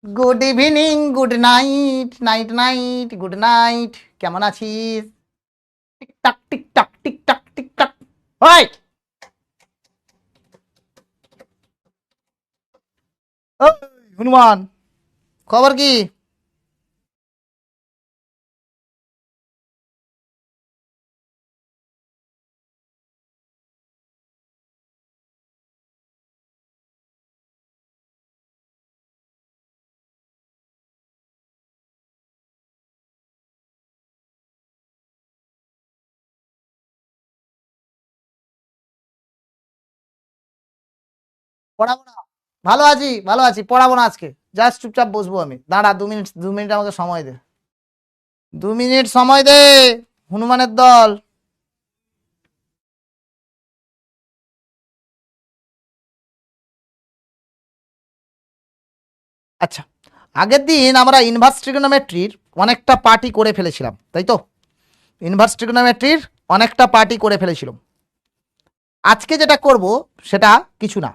Good evening, good night, night night, good night. কেমন আছিস? Tic Tac Tic Tac Tic Tac Tic Tac. ওই ওই, হনুমান, খবর কি? পড়াবো না? ভালো আছি, ভালো আছি, পড়াবো না আজকে। জাস্ট চুপচাপ বসবো আমি। দাঁড়া, 2 মিনিট, 2 মিনিট আমাকে সময় দে। 2 মিনিট সময় দে। হনুমানের দল। আচ্ছা, আগের দিন আমরা ইনভার্স ট্রিগোনোমেট্রির অনেকটা পার্টি করে ফেলেছিলাম, তাই তো? ইনভার্স ট্রিগোনোমেট্রির অনেকটা পার্টি করে ফেলেছিলাম। আজকে যেটা করব সেটা কিছু না।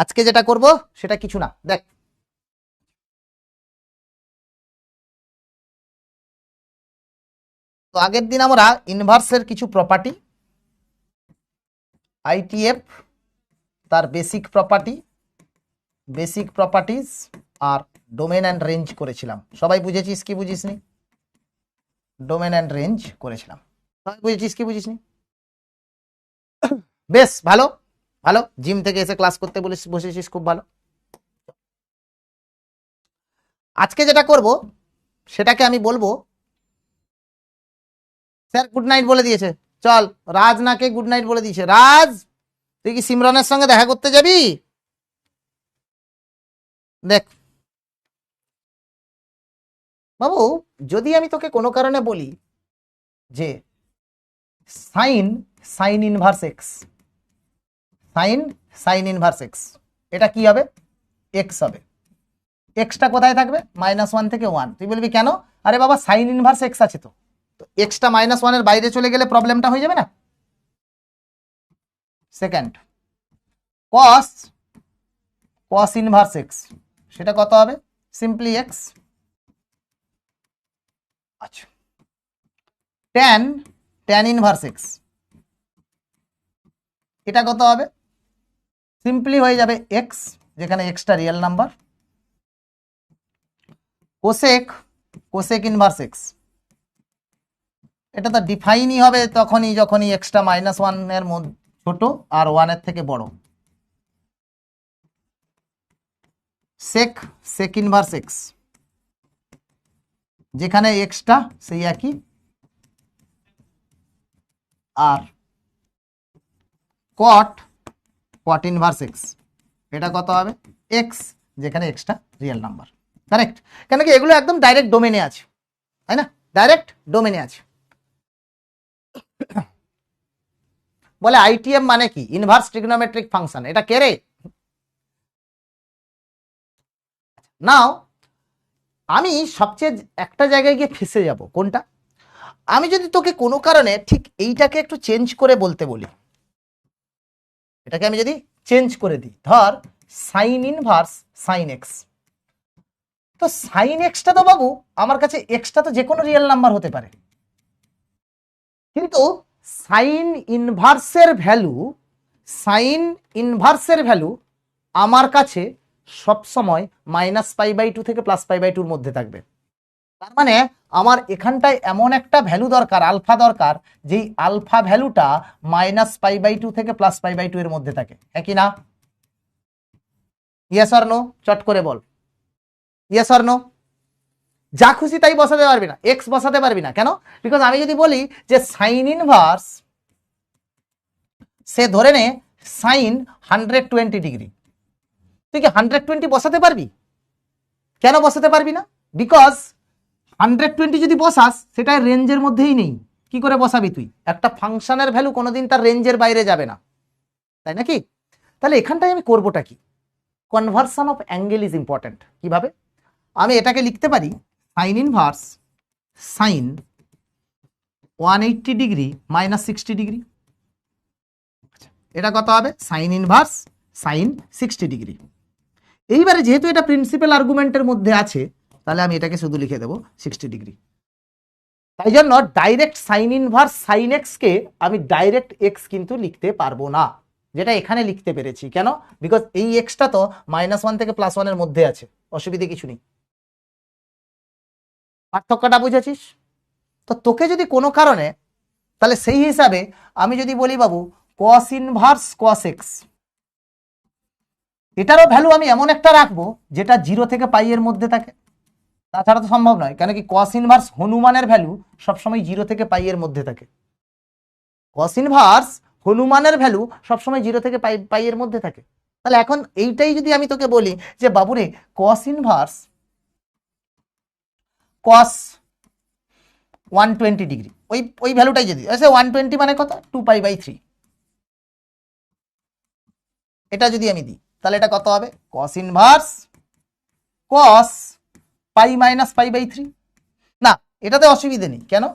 আজকে যেটা করব সেটা কিছু না, দেখ। তো আগের দিন আমরা ইনভার্সের কিছু প্রপার্টি, আইটিএফ, তার বেসিক প্রপার্টিজ আর ডোমেন অ্যান্ড রেঞ্জ করেছিলাম। সবাই বুঝেছিস কি বুঝিসনি? ডোমেন অ্যান্ড রেঞ্জ করেছিলাম। সবাই বুঝেছিস কি বুঝিসনি? বেশ ভালো, ভালো। জিম থেকে এসে ক্লাস করতে বসেছিস, খুব ভালো। আজকে যেটা করব সেটাকে আমি বলবো, স্যার গুড নাইট বলে দিয়েছে। চল, রাজ নাকে গুড নাইট বলে দিয়েছে। রাজ, তুই কি সিমরনের সঙ্গে দেখা করতে যাবি? দেখ বাবু, যদি আমি তোকে কোনো কারণে বলি যে sine sine inverse x, sine sine inverse x, এটা কি হবে? এক্স হবে। এক্সটা কোথায় থাকবে? -1 থেকে 1। তুই বলবি কেন? আরে বাবা, সাইন ইনভার্স এক্স আছে তো। তো এক্সটা -1-এর বাইরে চলে গেলে প্রবলেমটা হয়ে যাবে না? সেকেন্ড, কস কস ইনভার্স এক্স, সেটা কত হবে? Simply x. আচ্ছা, ট্যান ট্যান ইনভার্স এক্স, এটা কত হবে? সিম্পলি হয়ে যাবে এক্স, যেখানে extra real number. Cosec cosec inverse x, এটা তো ডিফাইনই হবে তখনই যখনই এক্সটা -1 এর মধ্যে ছোট আর 1 এর থেকে বড়। সেক সেক ইনভার্স এক্স, যেখানে এক্সটা সেই একই। আর কট কট ইনভার্স এক্স, এটা কত হবে? এক্স, যেখানে এক্সটা রিয়েল নাম্বার। কারেক্ট? কেন কি এগুলো একদম ডাইরেক্ট ডোমেনে আছে, তাই না? ডাইরেক্ট ডোমেনে আছে। বলে আইটিএম মানে কি? Inverse trigonometric function. এটা কে রে? নাও, আমি সবচেয়ে একটা জায়গায় গিয়ে ফেসে যাব। কোনটা? আমি যদি তোকে কোনো কারণে ঠিক এইটাকে একটু চেঞ্জ করে বলতে বলি, এটাকে আমি যদি চেঞ্জ করে দিই, ধর সাইন ইনভার্স সাইন এক্স। তো সাইন এক্সটা তো বাবু, আমার কাছে এক্সটা তো যে কোনো রিয়েল নাম্বার হতে পারে, কিন্তু সাইন ইনভার্সের ভ্যালু সাইন ইনভার্সের ভ্যালু আমার কাছে সবসময় -π/2 থেকে +π/2 মধ্যে থাকবে। তার মানে আমার এখানটায় এমন একটা ভ্যালু দরকার, আলফা দরকার, যেই আলফা ভ্যালুটা -π/2 থেকে +π/2 এর মধ্যে থাকে। হ্যাঁ কি না? Yes or no? চট করে বল, ইয়েস অর নো। যা খুশি তাই বসাতে পারবি না, এক্স বসাতে পারবি না। কেন? বিকজ আমি যদি বলি যে সাইন ইনভার্স, সে ধরে নে সাইন 120 ডিগ্রি, তুই কি 120 বসাতে পারবি? কেন বসাতে পারবি না? বিকজ 120 যদি বসাস, সেটা রেঞ্জের মধ্যেই নেই। কি করে বসাবি তুই? একটা ফাংশনের ভ্যালু কোনোদিন তার রেঞ্জের বাইরে যাবে না, তাই নাকি? তাহলে এখানটায় আমি করবোটা কি? Conversion of angle is important. কিভাবে? আমি এটাকে লিখতে পারি sign inverse sign 180 degree -60 degree. এটা কত হবে? Sign inverse sign 60 degree. এইবারে যেহেতু এটা প্রিন্সিপাল আর্গুমেন্টের মধ্যে আছে, তাহলে আমি এটাকে শুধু লিখে দেবো 60 ডিগ্রি। তাই জন্য direct sine inverse sine x কে আমি ডাইরেক্ট এক্স কিন্তু লিখতে পারবো না, যেটা এখানে লিখতে পেরেছি। কেন? বিকজ এই এক্সটা তো -1 থেকে +1 মধ্যে আছে, অসুবিধে কিছু নেই। পার্থক্যটা বুঝেছিস? তো তোকে যদি কোনো কারণে, তাহলে সেই হিসাবে আমি যদি বলি বাবু cos ইনভার্স cos x, এটারও ভ্যালু আমি এমন একটা রাখবো যেটা 0 থেকে পাই এর মধ্যে থাকে, তাছাড়া তো সম্ভব নয়। কেন কি cos ইনভার্স হনুমানের ভ্যালু সবসময় 0 থেকে পাই এর মধ্যে থাকে। cos ইনভার্স হনুমানের ভ্যালু সবসময় 0 থেকে পাই এর মধ্যে থাকে। তাহলে এখন এইটাই যদি আমি তোকে বলি যে বাবুরে cos ইনভার্স cos 120 ডিগ্রি, ওই ভ্যালুটাই যদি আচ্ছা 120 মানে কত 2π/3, এটা যদি আমি দিই তাহলে এটা কত হবে cos ইনভার্স cos π - π/3। না, এটাতে অসুবিধে নেই। কেন?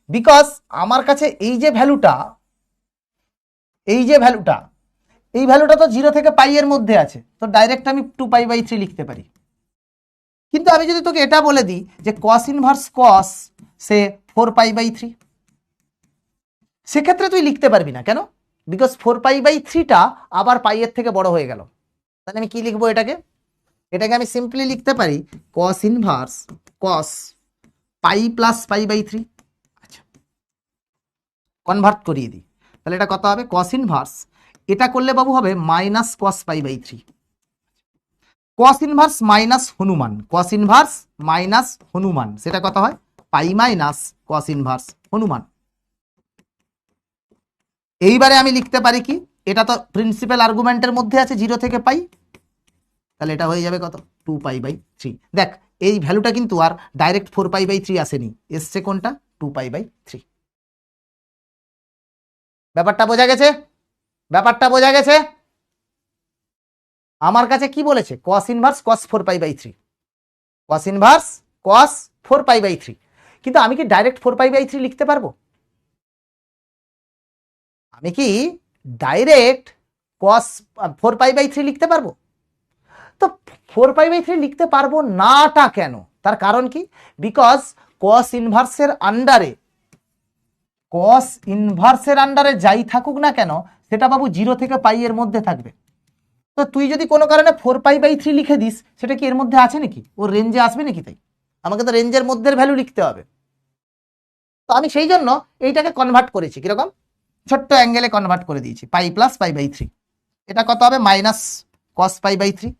বিকজ আমার কাছে এই যে ভ্যালুটা এই ভ্যালুটা তো 0 থেকে পাই এর মধ্যে আছে, তো ডাইরেক্ট আমি 2π/3 লিখতে পারি। কিন্তু আমি যদি তোকে এটা বলে দিই যে cos ইনভার্স cos সে 4π/3, সেক্ষেত্রে তুই লিখতে পারবি না। কেন? বিকজ 4π/3টা আবার পাই এর থেকে বড় হয়ে গেল। তাহলে আমি কি লিখবো এটাকে আমি সিম্পলি লিখতে পারি cos ইনভার্স cos π + π/3। আচ্ছা, কনভার্ট করিয়ে দিই, তাহলে এটা কত হবে cos ইনভার্স, এটা করলে বাবু হবে -cos π/3। cos inverse minus Hanuman, cos inverse minus Hanuman, সেটা কত হয় π - cos ইনভার্স হনুমান। এইবারে আমি লিখতে পারি কি, এটা তো প্রিন্সিপাল আর্গুমেন্টের মধ্যে আছে 0 থেকে পাই, তাহলে এটা হয়ে যাবে কত 2π/3। দেখ এই ভ্যালুটা কিন্তু আর ডাইরেক্ট 4π/3 আসেনি, এসছে কোনটা 2π/3। ব্যাপারটা বোঝা গেছে? আমার কাছে কি বলেছে cos inverse cos 4π/3, cos inverse cos 4π/3, কিন্তু আমি কি ডাইরেক্ট 4π/3 লিখতে পারবো? আমি কি ডাইরেক্ট cos 4π/3 লিখতে পারবো? তো 4π/3 লিখতে পারবো নাটা কেন? তার কারণ কি, বিকজ cos ইনভার্সের আন্ডারে যাই থাকুক না কেন সেটা বাবু 0 থেকে পাই এর মধ্যে থাকবে। তো তুই যদি কোনো কারণে 4π/3 লিখে দিস, সেটা কি এর মধ্যে আছে নাকি, ওর রেঞ্জে আসবে নাকি? তাই আমাকে তো রেঞ্জের মধ্যে ভ্যালু লিখতে হবে। তো আমি সেই জন্য এইটাকে কনভার্ট করেছি, কিরকম ছোট্ট অ্যাঙ্গেলে কনভার্ট করে দিয়েছি π + π/3। এটা কত হবে -cos π/3।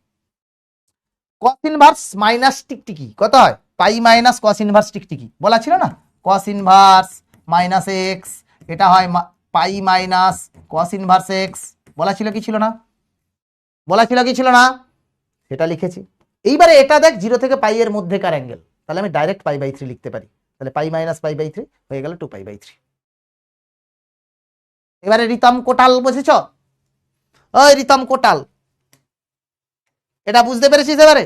cos ইনভার্স মাইনাস টিকটিকি কত হয় π - cos ইনভার্স টিকটিকি, বলা ছিল না cos ইনভার্স -x, এটা হয় π - cos ইনভার্স x, বলা ছিল কি ছিল না? সেটা লিখেছি। এইবারে এটা দেখ 0 থেকে পাই এর মধ্যেকার অ্যাঙ্গেল, তাহলে আমি ডাইরেক্ট π/3 লিখতে পারি, তাহলে π - π/3 হয়ে গেল 2π/3। এবারে রিতম কোটাল বুঝেছ? ওই রিতম কোটাল, এটা বুঝতে পেরেছিস? এবারে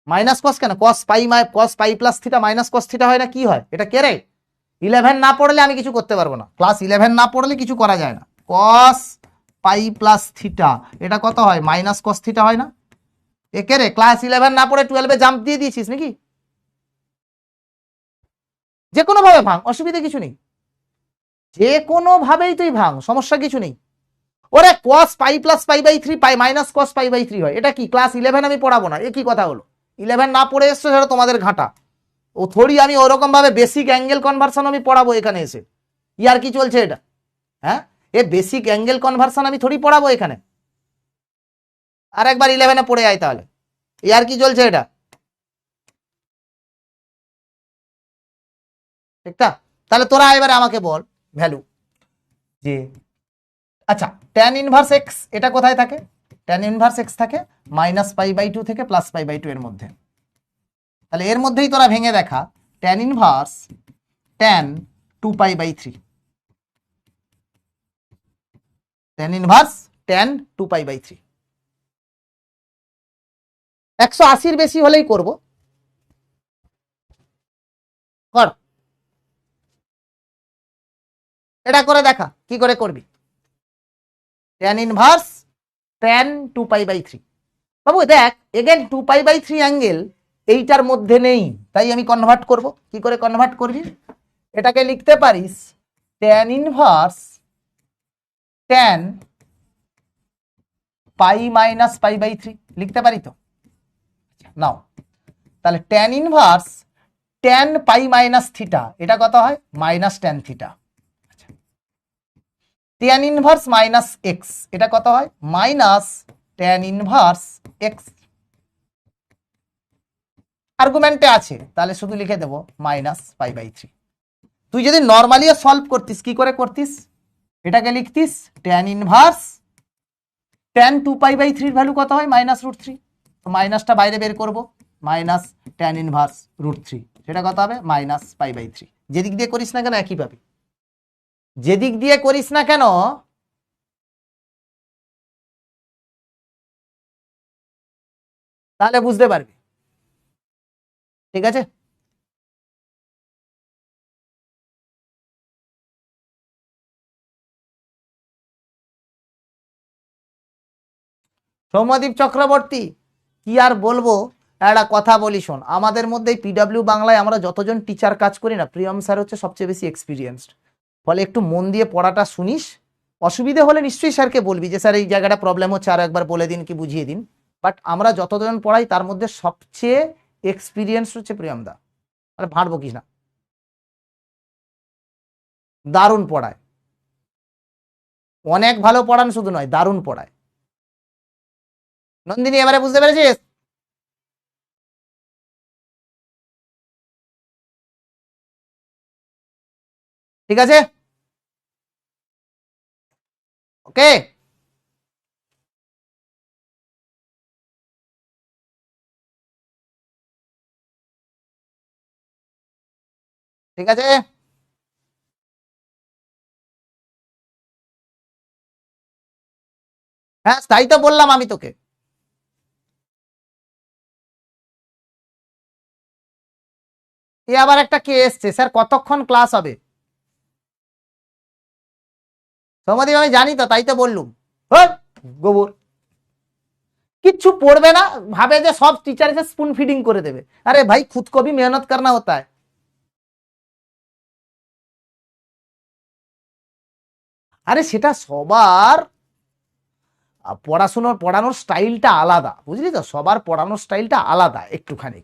মাইনাস কস কেন, cos π + theta minus cos theta হয় না, কি হয় এটা? কে রে? 11 না পড়লে আমি কিছু করতে পারবো না, ক্লাস 11 না পড়লে কিছু করা যায় না। cos π + থিটা এটা কত হয় -cos থিটা হয় না? একে রে ক্লাস 11 না পড়ে 12-এ জাম্প দিয়ে দিয়েছিস নাকি? যে কোনো ভাবে ভাঙ, অসুবিধা কিছু নেই, যে কোনো ভাবেই তুই ভাঙ, সমস্যা কিছু নেই। ওরে cos π + π/3 -cos π/3 হয়, এটা কি ক্লাস 11 আমি পড়াবো না? এ কি কথা হলো? 11 না পড়ে এসছো সেটা তোমাদের ঘাটা, ও থোড়ি আমি ওরকম ভাবে বেসিক অ্যাঙ্গেল কনভার্সন আমি পড়াবো এখানে এসে। ইয়ার কি চলছে এটা? হ্যাঁ, এ বেসিক অ্যাঙ্গেল কনভার্সন আমি থোড়ি পড়াবো এখানে। আর একবার 11-এ পড়ে আয় তাহলে, ইয়ার কি চলছে এটা? ঠিকটা? তাহলে তোরা এবারে আমাকে বল ভ্যালু যে, আচ্ছা tan ইনভার্স x এটা কোথায় থাকে? tan ইনভার্স x থাকে -π/2 থেকে +π/2 এর মধ্যে। তাহলে এর মধ্যেই তোরা ভেঙে দেখা tan inverse tan 2π/3, tan inverse tan 2π/3। 180-র বেশি হলেই করব, কর এটা করে দেখা কি করে করবি। tan inverse tan 2π/3। বাবু দেখ এগেন 2π/3 অ্যাঙ্গেল এইটার মধ্যে নেই, তাই আমি কনভার্ট করব। কি করে কনভার্ট করবি? এটাকে লিখতে পারিস tan ইনভার্স tan π-π/3 লিখতে পারি তো? নাও তাহলে tan ইনভার্স tan π-θ এটা কত হয়? -tan θ। tan ইনভার্স -x এটা কত হয়? -tan inverse x। আর্গুমেন্টে আছে, তাহলে শুধু লিখে দেব -π/3। তুই যদি নর্মালিও সলভ করতিস, কি করে করতিস? এটাকে লিখতিস tan ইনভার্স tan 2π/3 এর ভ্যালু কত হয়? -√3। তো মাইনাসটা বাইরে বের করব, -tan ইনভার্স √3 সেটা কত হবে? -π/3। যেদিক দিয়ে করিস না কেন একই পাবি, যেদিক দিয়ে করিস না কেন তাহলে বুঝতে পারবি। ঠিক আছে, সৌম্যদীপ চক্রবর্তী কি আর বলবো, একটা কথা বলি শোন, আমাদের মধ্যে পিডব্লিউ বাংলায় আমরা যতজন টিচার কাজ করি না, প্রিয়ম স্যার হচ্ছে সবচেয়ে বেশি এক্সপিরিয়েন্সড। ফলে একটু মন দিয়ে পড়াটা শুনিস, অসুবিধে হলে নিশ্চয়ই স্যারকে বলবি যে স্যার এই জায়গাটা প্রবলেম হচ্ছে, আর একবার বলে দিন কি বুঝিয়ে দিন। বাট আমরা যতজন পড়াই তার মধ্যে সবচেয়ে এক্সপিরিয়েন্স হচ্ছে প্রিয়ম দা, মানে ভাঁড় বকিস না, দারুণ পড়ায়, অনেক ভালো পড়ান শুধু নয় দারুণ পড়ায়। নন্দিনী এবারে বুঝতে পেরেছিস? ঠিক আছে, ওকে। ঠিক আছে, হ্যাঁ তাই তো বললাম আমি তোকে। এ আবার একটা কে এসছে, স্যার কতক্ষণ ক্লাস হবে? সৌম্যদীপ আমি জানি তো, তাই তো বললুম। গোবর কিচ্ছু পড়বে না, ভাবে যে সব টিচার এসে স্পুন ফিডিং করে দেবে। আরে ভাই খুদ কো ভি মেহনত করনা হোতা হ্যায়। আরে সেটা সবার পড়ানোর স্টাইলটা আলাদা, বুঝলি তো, সবার পড়ানোর স্টাইলটা আলাদা একটুখানি।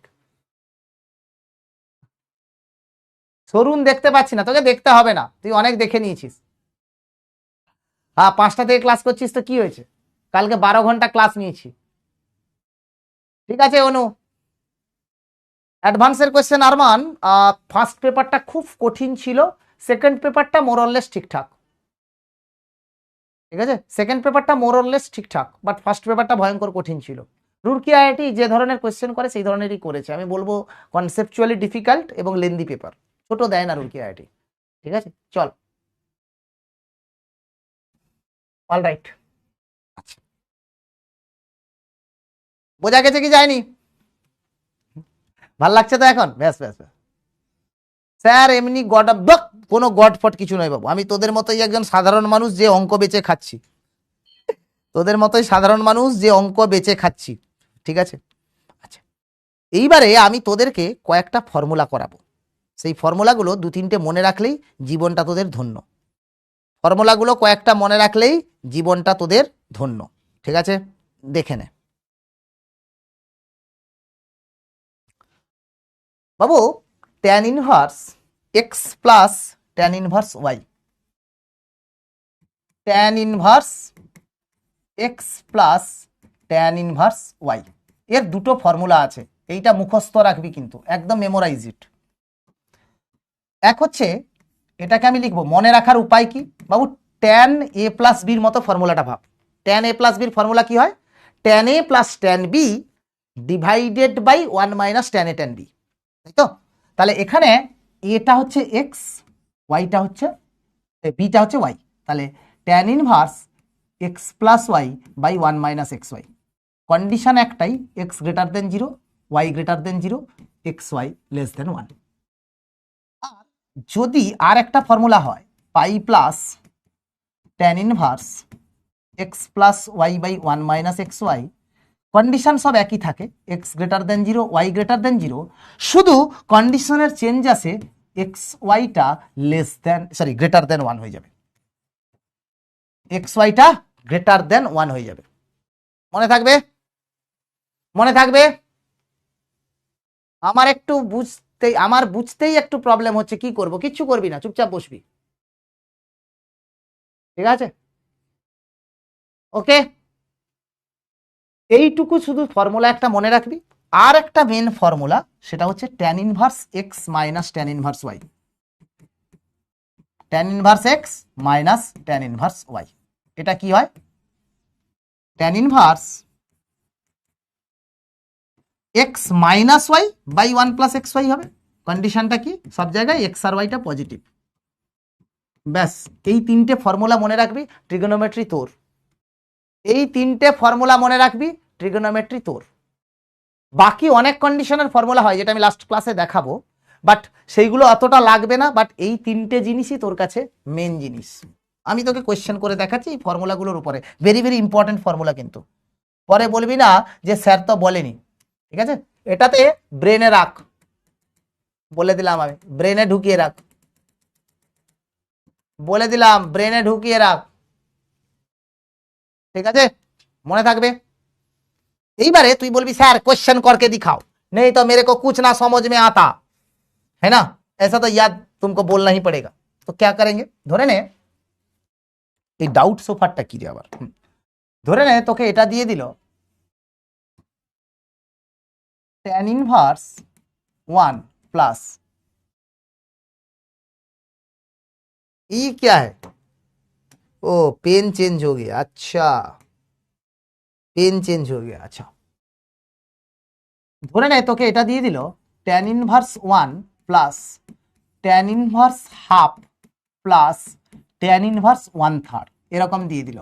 সরুন দেখতে পাচ্ছি না, তোকে দেখতে হবে না, তুই অনেক দেখে নিয়েছিস। হ্যাঁ 5টা থেকে ক্লাস করছিস তো কি হয়েছে, কালকে 12 ঘন্টা ক্লাস নিয়েছি। ঠিক আছে অনু, অ্যাডভান্সের কোয়েশ্চেন আরমান, ফার্স্ট পেপারটা খুব কঠিন ছিল, সেকেন্ড পেপারটা মোরলেস ঠিকঠাক। ঠিক আছে, সেকেন্ড পেপারটা মোরলেস ঠিকঠাক, বাট ফার্স্ট পেপারটা ভয়ঙ্কর কঠিন ছিল। রুরকি আইআইটি যে ধরনের কোয়েশ্চেন করে সেই ধরনেরই করেছে, আমি বলবো কনসেপচুয়ালি ডিফিকাল্ট এবং লেন্দি পেপার, ছোট দেয় না রুরকি আইআইটি। ঠিক আছে চল, অল রাইট। আচ্ছা বোঝা গেছে কি যায়নি? ভাল লাগছে তো এখন? ব্যাস ব্যাস ব্যাস। স্যার এমনি গড অফ বক, কোনো গড ফট কিছু নয় বাবু, আমি তোদের মতোই একজন সাধারণ মানুষ যে অঙ্ক বেচে খাচ্ছি, তোদের মতোই সাধারণ মানুষ যে অঙ্ক বেচে খাচ্ছি। ঠিক আছে, আচ্ছা এইবারে আমি তোদেরকে কয়েকটা ফর্মুলা করাবো, সেই ফর্মুলাগুলো 2-3টে মনে রাখলেই জীবনটা তোদের ধন্য। ফর্মুলাগুলো কয়েকটা মনে রাখলেই জীবনটা তোদের ধন্য। ঠিক আছে, দেখে নে বাবু, tan inverse x plus tan inverse y, tan inverse x plus tan inverse y, এর দুটো ফর্মুলা আছে, এইটা মুখস্থ রাখবি কিন্তু, একদম মেমোরাইজ ইট। এক হচ্ছে, এটাকে আমি লিখবো, মনে রাখার উপায় কি বাবু, tan a প্লাস বির মতো ফর্মুলাটা ভাব। tan a প্লাস বির ফর্মুলা কি হয়? tan a প্লাস tan b divided by 1 minus tan a tan b, তাই তো? তাহলে এখানে এটা হচ্ছে এক্স, ওয়াইটা হচ্ছে, বিটা হচ্ছে ওয়াই, তাহলে tan inverse x plus y by 1 minus x y. Condition একটাই, x greater than 0, y greater than 0, x y less than 1। আর যদি আর একটা ফর্মুলা হয় pi plus tan inverse x plus y by one minus x y, condition সব একই থাকে, x greater than zero, y greater than zero, শুধু কন্ডিশনের চেঞ্জ আসে, এক্স ওয়াইটা less than greater than one হয়ে যাবে, এক্স ওয়াইটা গ্রেটার দেন ওয়ান হয়ে যাবে। মনে থাকবে? মনে থাকবে? আমার বুঝতেই একটু প্রবলেম হচ্ছে, কি করব? কিচ্ছু করবি না, চুপচাপ বসবি, ঠিক আছে? ওকে, এইটুকু শুধু ফর্মুলা একটা মনে রাখবি। আর একটা মেন ফর্মুলা, সেটা হচ্ছে tan inverse x minus tan inverse y, tan inverse x minus tan inverse y. এটা কি হয়? Tan inverse x minus y by one plus x y হবে। কন্ডিশনটা কি? সব জায়গায় এক্স আর ওয়াইটা পজিটিভ। ব্যাস, এই তিনটে ফর্মুলা মনে রাখবি, ট্রিগোনোমেট্রি তোর। এই তিনটে ফর্মুলা মনে রাখবি, ট্রিগোনোমেট্রি তোর। বাকি অনেক কন্ডিশনের ফর্মুলা হয়, যেটা আমি লাস্ট ক্লাসে দেখাবো, বাট সেইগুলো অতটা লাগবে না। বাট এই তিনটে জিনিসই তোর কাছে মেন জিনিস। আমি তোকে কোয়েশ্চেন করে দেখাচ্ছি এই ফর্মুলাগুলোর উপরে, ভেরি ভেরি ইম্পর্টেন্ট ফর্মুলা, কিন্তু পরে বলবি না যে স্যার তো বলেনি, ঠিক আছে? এটাতে ব্রেনে রাখ, বলে দিলাম আমি, ব্রেনে ঢুকিয়ে রাখ, বলে দিলাম ব্রেনে ঢুকিয়ে রাখ, ঠিক আছে? মনে থাকবে। এইবারে তুই বলবি স্যার क्वेश्चन करके दिखाओ, नहीं तो मेरे को कुछ ना समझ में आता है ना, ऐसा तो याद तुमको बोलना ही पड़ेगा। तो क्या करेंगे, ধরে নে এই ডাউট সোফারটা কি রে আবার, ধরে নে তোকে এটা দিয়ে দিল tan इनवर्स 1 प्लस, ये क्या है? ओ पेन चेंज हो गया, अच्छा পেন চেঞ্জ হয়ে গিয়া, আচ্ছা। ধরে নেয় তোকে এটা দিয়ে দিল tan inverse 1 plus tan inverse half plus tan inverse 1/3, এরকম দিয়ে দিল।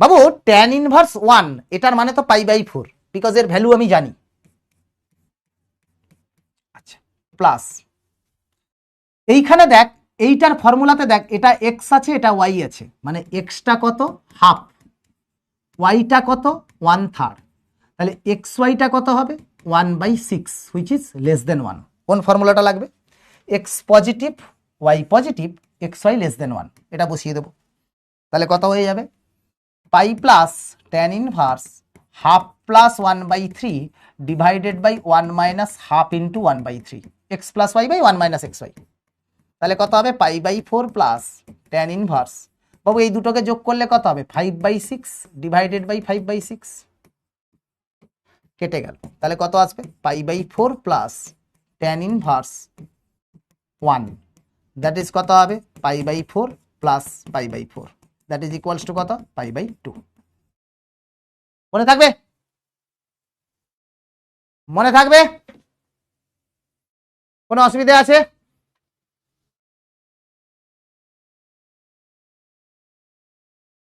বাবু ট্যান ইনভার্স 1 এটার মানে তো পাই/4, বিকজ এর ভ্যালু আমি জানি। আচ্ছা, প্লাস এইখানে দেখ, এইটার ফর্মুলাতে দেখ, এটা এক্স আছে, এটা ওয়াই আছে, মানে এক্সটা কত? হাফ, ওয়াইটা কত? 1/3, তাহলে এক্স ওয়াইটা কত হবে? 1/6, হুইচ ইজ লেস দেন 1। কোন ফর্মুলাটা লাগবে? X positive, y positive, x y less than 1, এটা বসিয়ে দেবো। তাহলে কত হয়ে যাবে? Pi plus tan inverse half plus 1/3 divided by 1 minus half into 1/3, x plus y by 1 minus x y. তাহলে কত হবে? পাই/4 প্লাস ট্যান ইনভার্স, বাবু এই দুটোকে যোগ করলে কত হবে? 5/6 ডিভাইডেড বাই 5/6, কেটে গেল। তাহলে কত আসবে? পাই/4 plus tan inverse 1, that is কত হবে? পাই/4 প্লাস পাই/4, দ্যাট ইজ ইকুয়ালস টু কত? পাই/2। মনে থাকবে? মনে থাকবে? কোনো অসুবিধা আছে?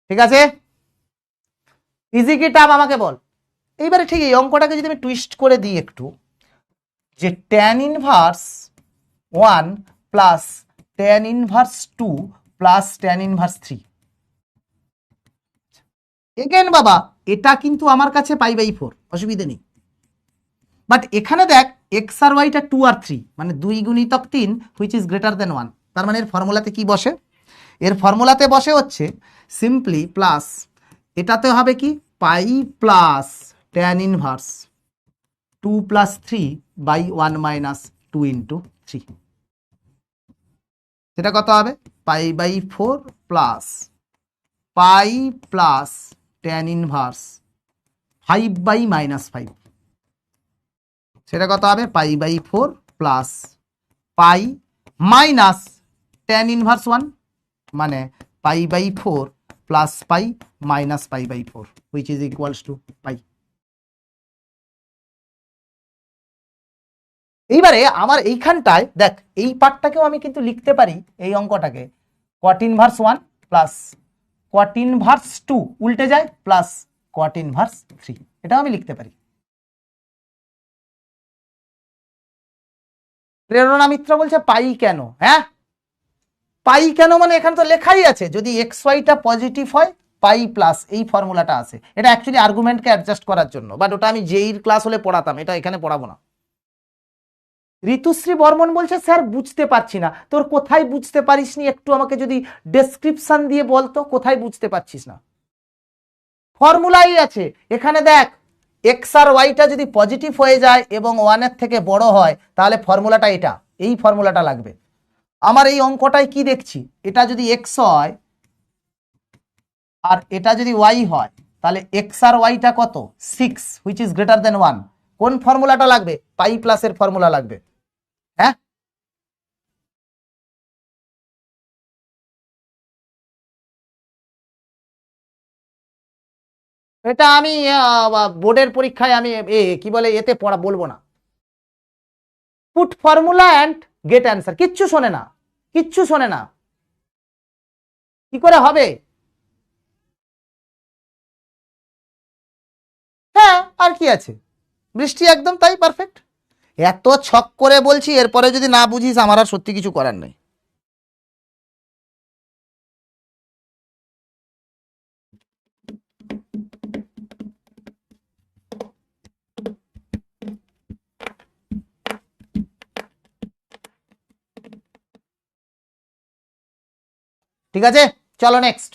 ঠিক আছে, ইজি কি টাফ আমাকে বল। এইবারে ঠিক এই অঙ্কটাকে যদি আমি টুইস্ট করে দিই একটু, যে tan inverse 1 plus tan inverse 2 plus tan inverse 3, again বাবা এটা কিন্তু আমার কাছে পাই/4, অসুবিধা নেই। বাট এখানে দেখ এক্স আর ওয়াইটা 2 আর 3, মানে 2 গুণিতক 3 হুইচ ইজ গ্রেটার দেন 1। তার মানে এর ফর্মুলাতে কি বসে? এর ফর্মুলাতে বসে হচ্ছে সিম্পলি প্লাস, এটাতে হবে কি? Pi plus tan inverse 2 plus 3 by 1 minus 2 into 3, সেটা কত হবে? পাই/4 plus pi plus tan inverse 5/-5, সেটা কত হবে? পাই/4 plus pi minus tan inverse 1, মানে পাই/4 প্লাস পাই মাইনাস পাই/4, which is equals to pi. এইবারে আমার এইখানটায় দেখ, এই পার্টটাকেও আমি কিন্তু লিখতে পারি, এই অঙ্কটাকে cot inverse 1 plus cot inverse 2 উল্টে যায় প্লাস কট ইনভার্স 3, এটাও আমি লিখতে পারি। প্রেরণা মিত্র বলছে পাই কেন? হ্যাঁ পাই কেন, মানে এখানে তো লেখাই আছে যদি এক্স ওয়াইটা পজিটিভ হয় পাই প্লাস, এই ফর্মুলাটা আছে। এটা অ্যাকচুয়ালি আর্গুমেন্টকে অ্যাডজাস্ট করার জন্য, বাট ওটা আমি যেইর ক্লাস হলে পড়াতাম, এটা এখানে পড়াবো না। ঋতুশ্রী বর্মন বলছে স্যার বুঝতে পারছি না। তোর কোথায় বুঝতে পারিসনি একটু আমাকে যদি ডেসক্রিপশন দিয়ে বলতো, কোথায় বুঝতে পারছিস না? ফর্মুলাই আছে এখানে, দেখ এক্স আর ওয়াইটা যদি পজিটিভ হয়ে যায় এবং ওয়ানের থেকে বড় হয় তাহলে ফর্মুলাটা এটা, এই ফর্মুলাটা লাগবে। আমার এই অঙ্কটায় কি দেখছি, এটা যদি এক্স হয় আর এটা যদি ওয়াই হয় তাহলে এক্স আর ওয়াইটা কত 6 হুইচ ইজ গ্রেটার দেন 1। কোন ফর্মুলাটা লাগবে? পাই প্লাসের ফর্মুলা লাগবে। হ্যাঁ, এটা আমি বোর্ডের পরীক্ষায় আমি কি বলে এতে পড়া বলবো না। Put formula and get answer, কিচ্ছু শোনে না, কিচ্ছু শোনে না, কি করে হবে? হ্যাঁ, আর কি আছে, বৃষ্টি একদম তাই পারফেক্ট। এত ছক করে বলছি, এরপরে যদি না বুঝিস আমার আর সত্যি কিছু করার নেই। ঠিক আছে, চলো নেক্সট।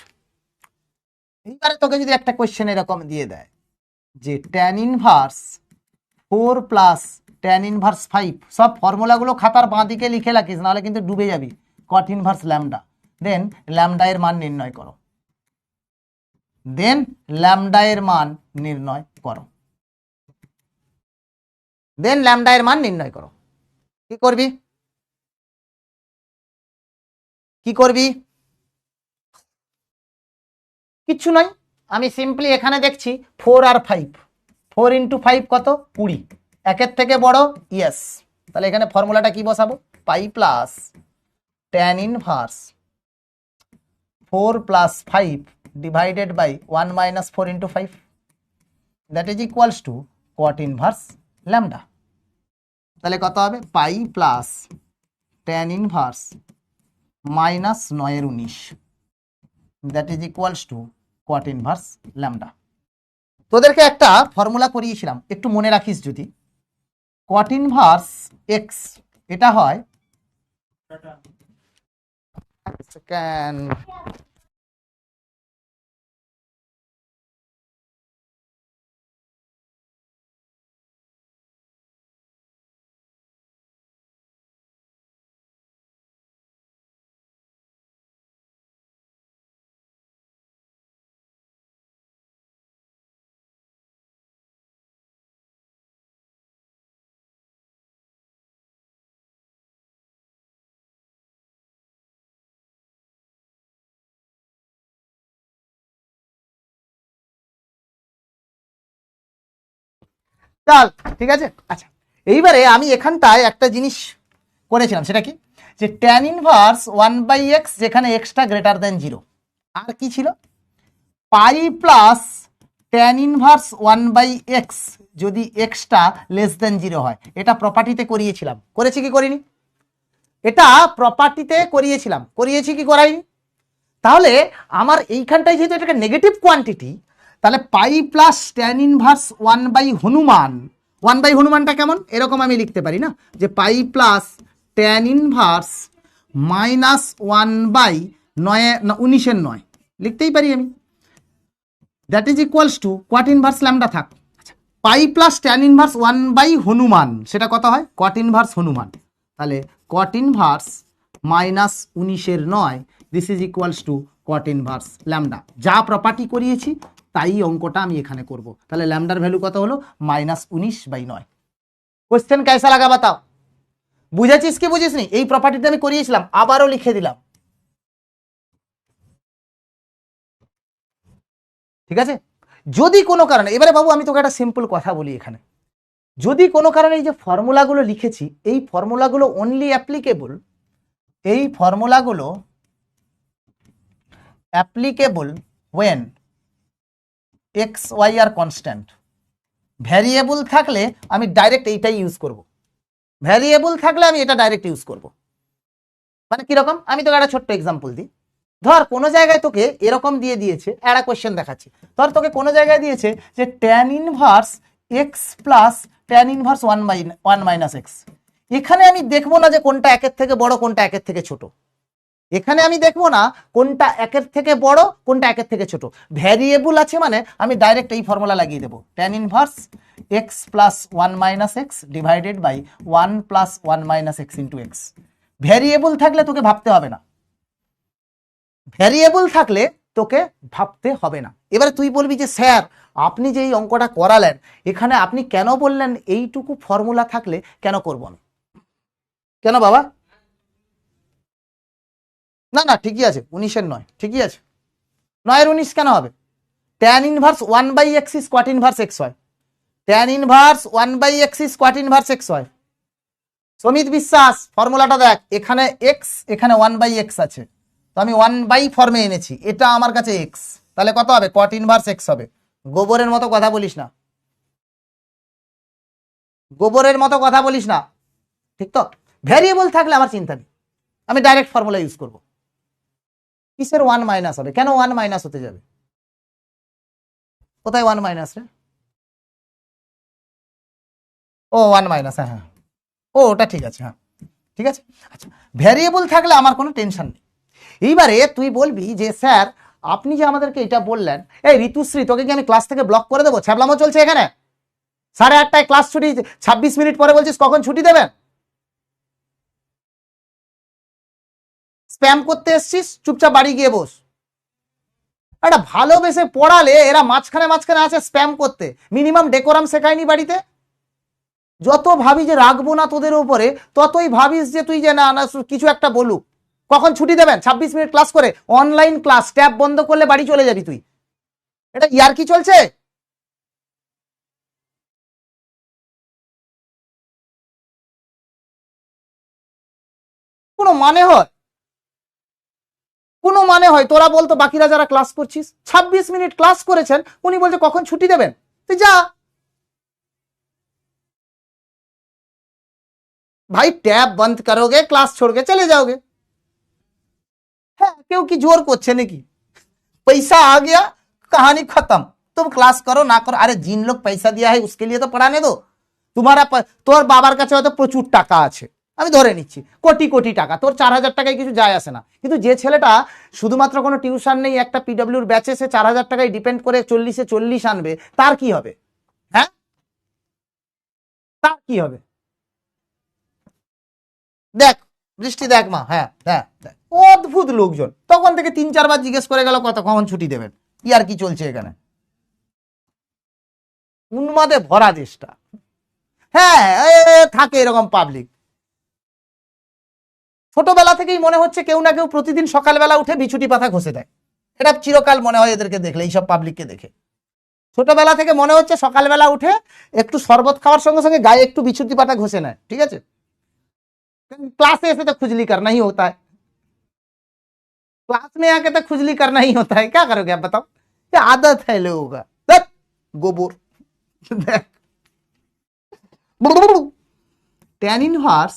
এইবারে তোকে যদি একটা কোয়েশ্চেন এরকম দিয়ে দেয় যে tan inverse 4 plus tan inverse 5, সব ফর্মুলাগুলো খাতার বাঁ দিকে লিখে রাখিস, নাহলে কিন্তু ডুবে যাবি। কট ইনভার্স ল্যামডা, দেন ল্যামডা এর মান নির্ণয় করো, দেন ল্যামডা এর মান নির্ণয় করো, দেন ল্যামডা এর মান নির্ণয় করো। কি করবি, কি করবি? কিচ্ছু নয়, আমি সিম্পলি এখানে দেখছি 4 আর 5, 4 ইন্টু 5 কত 20, একের থেকে বড় ইয়েস। তাহলে এখানে ফর্মুলাটা কি বসাবো, pi plus tan inverse 4 plus 5 divided by 1 minus 4 into 5, that is equals to cot inverse lambda. তাহলে কত হবে, pi plus tan inverse minus 9 that is equals to cot inverse lambda. তোদেরকে একটা ফর্মুলা করিয়েছিলাম, একটু মনে রাখিস যদি, কট ইনভার্স এক্স এটা হয় চল, ঠিক আছে। আচ্ছা, এইবারে আমি এখানটায় একটা জিনিস করেছিলাম, সেটা কি, যে ট্যান ইনভার্স 1/x যেখানে এক্সটা গ্রেটার দেন 0, আর কি ছিল, পাই প্লাস ট্যান ইনভার্স 1/x যদি এক্সটা লেস দেন 0 হয়। এটা প্রপার্টিতে করিয়েছিলাম, করেছি কি করিনি? এটা প্রপার্টিতে করিয়েছিলাম, করিয়েছি কি করাইনি? তাহলে আমার এইখানটায় যেহেতু এটাকে নেগেটিভ কোয়ান্টিটি, তাহলে পাই প্লাস ট্যান ইনভার্স 1/হনুমান, 1/হনুমানটা কেমন এরকম আমি লিখতে পারি না, যে পাই প্লাস ট্যান ইনভার্স মাইনাস 1/9 লিখতেই পারি আমি, that is equals to cot inverse lambda থাক। পাই প্লাস ট্যান ইনভার্স 1/হনুমান, সেটা কত হয়, কট ইনভার্স হনুমান। তাহলে কট inverse minus 19/9 this is equals to cot inverse lambda. যা প্রপার্টি করিয়েছি তাই অঙ্কটা আমি এখানে করব। তাহলে ল্যামডার ভ্যালু কত হলো, -19/9। কোশ্চেন कैसा लगा बताओ, বুঝেছিস কি বুঝিসনি? এই প্রপার্টিটা আমি করিয়েছিলাম, আবারও লিখে দিলাম, ঠিক আছে। যদি কোনো কারণে, এবারে বাবু আমি তোকে একটা সিম্পল কথা বলি এখানে, যদি কোনো কারণে এই যে ফর্মুলাগুলো লিখেছি, এই ফর্মুলাগুলো অনলি অ্যাপ্লিকেবল, এই ফর্মুলাগুলো অ্যাপ্লিকেবল ওয়েন এক্স ওয়াই আর কনস্ট্যান্ট। ভ্যারিয়েবল থাকলে আমি ডাইরেক্ট এইটাই ইউজ করব, ভ্যারিয়েবল থাকলে আমি এটা ডাইরেক্ট ইউজ করব। মানে কিরকম, আমি তোকে একটা ছোট্ট এক্সাম্পল দিই। ধর কোনো জায়গায় তোকে এরকম দিয়ে দিয়েছে, একটা কোয়েশ্চেন দেখাচ্ছি। ধর তোকে কোনো জায়গায় দিয়েছে যে tan inverse x plus tan inverse one minus x. এখানে আমি দেখবো না যে কোনটা একের থেকে বড় কোনটা একের থেকে ছোট, এখানে আমি দেখবো না কোনটা একের থেকে বড় কোনটা একের থেকে ছোট। ভ্যারিয়েবল আছে মানে আমি ডাইরেক্ট এই ফর্মুলা লাগিয়ে দেবো, tan inverse x plus one minus x divided by one plus one minus x into x. Variable থাকলে তোকে ভাবতে হবে না, ভ্যারিয়েবল থাকলে তোকে ভাবতে হবে না। এবারে তুই বলবি যে স্যার আপনি যে এই অঙ্কটা করালেন এখানে আপনি কেন বললেন এইটুকু ফর্মুলা থাকলে কেন করব আমি, কেন বাবা? না না ঠিকই আছে, 19-এর নয়, ঠিকই আছে, 9-এর 19 কেন হবে? Tan inverse 1/x is কোয়াট inverse x হয়, tan inverse 1/x is কোয়াট inverse x হয়। সমিত বিশ্বাস ফর্মুলাটা দেখ, এখানে x এখানে 1/x আছে, তো আমি 1 ফর্মে এনেছি, এটা আমার কাছে x, তাহলে কত হবে? কোয়াট ইনভার্স x হবে। গোবরের মতো কথা বলিস না, গোবরের মতো কথা বলিস না, ঠিক তো? ভ্যারিয়েবল থাকলে আমার চিন্তা নেই, আমি ডাইরেক্ট ফর্মুলা ইউজ করব। কিসের 1 মাইনাস হবে? কেন 1 মাইনাস হতে যাবে? কোথায় 1 মাইনাস রে? ও 1 মাইনাস, হ্যাঁ হ্যাঁ, ও ওটা ঠিক আছে, হ্যাঁ ঠিক আছে। আচ্ছা, ভ্যারিয়েবল থাকলে আমার কোনো টেনশন নেই। এইবারে তুই বলবি যে স্যার আপনি যে আমাদেরকে এটা বললেন, এই ঋতুশ্রী তোকে কি আমি ক্লাস থেকে ব্লক করে দেবো? ছ্যাবলামো চলছে এখানে, 8:30 ক্লাস ছুটি, 26 মিনিট পরে বলছিস কখন ছুটি দেবেন? স্প্যাম করতে এসছিস, চুপচাপ বাড়ি গিয়ে বস। একটা ভালোবেসে পড়ালে এরা মাঝখানে মাঝখানে আছে স্প্যাম করতে, মিনিমাম ডেকোরাম শেখায়নি বাড়িতে। যত ভাবি যে রাখবো না তোদের উপরে, ততই ভাবিস যে তুই যে না না কিছু একটা বলুক। কখন ছুটি দেবেন? 26 মিনিট ক্লাস করে অনলাইন ক্লাস, ট্যাব বন্ধ করলে বাড়ি চলে যাবি তুই। এটা ইয়ার কি চলছে? কোনো মানে হয়? কোনো মানে হয়? তোরা বলতো বাকিরা যারা ক্লাস করছিস 26 মিনিট ক্লাস করেছেন, উনি বলছে কখন ছুটি দেবেন, তুই যা भाई, टैब बंद करोगे क्लास छोड़ के चले जाओगे। है क्यों की जोर করছে নাকি? पैसा आ गया, कहानी खत्म, तुम क्लास करो ना करो, अरे जिन लोग पैसा दिया है उसके लिए तो पढ़ाने दो। তোমারা তোর বাবার কাছে হয়তো প্রচুর টাকা আছে, আমি ধরে নিচ্ছি কোটি কোটি টাকা, তোর 4,000 টাকায় কিছু যায় আসে না, কিন্তু যে ছেলেটা শুধুমাত্র কোনো টিউশন নেই, একটা পিডব্লিউর ব্যাচে সে 4,000 টাকায় ডিপেন্ড করে 40-এ 40 আনবে, তার কি হবে? হ্যাঁ, তার কি হবে? দেখ বৃষ্টি, দেখ মা, হ্যাঁ হ্যাঁ দেখ, অদ্ভুত লোকজন, তখন থেকে 3-4 বার জিজ্ঞেস করে গেল কত কখন ছুটি দেবেন। কি আর কি চলছে এখানে? উন্মাদে ভরা দেশটা। হ্যাঁ থাকে এরকম পাবলিক, ছোটবেলা থেকেই মনে হচ্ছে কেউ না কেউ প্রতিদিন সকালবেলা উঠে বিছুটি পাতা ঘষে দেয়, এটা চিরকাল মনে হয় এদেরকে দেখলে, এইসব পাবলিককে দেখে ছোটবেলা থেকে মনে হচ্ছে সকালবেলা উঠে একটু শরবত খাওয়ার সঙ্গে সঙ্গে গায়ে একটু বিছুটি পাতা ঘষে নেয়, ঠিক আছে? क्लास ऐसे तो खुजली करना ही होता है, क्लास में आके तो खुजली करना ही होता है, क्या करोगे आप बताओ? ये आदत है लोगों का। देख, गोबर देख, ট্যান ইনভার্স।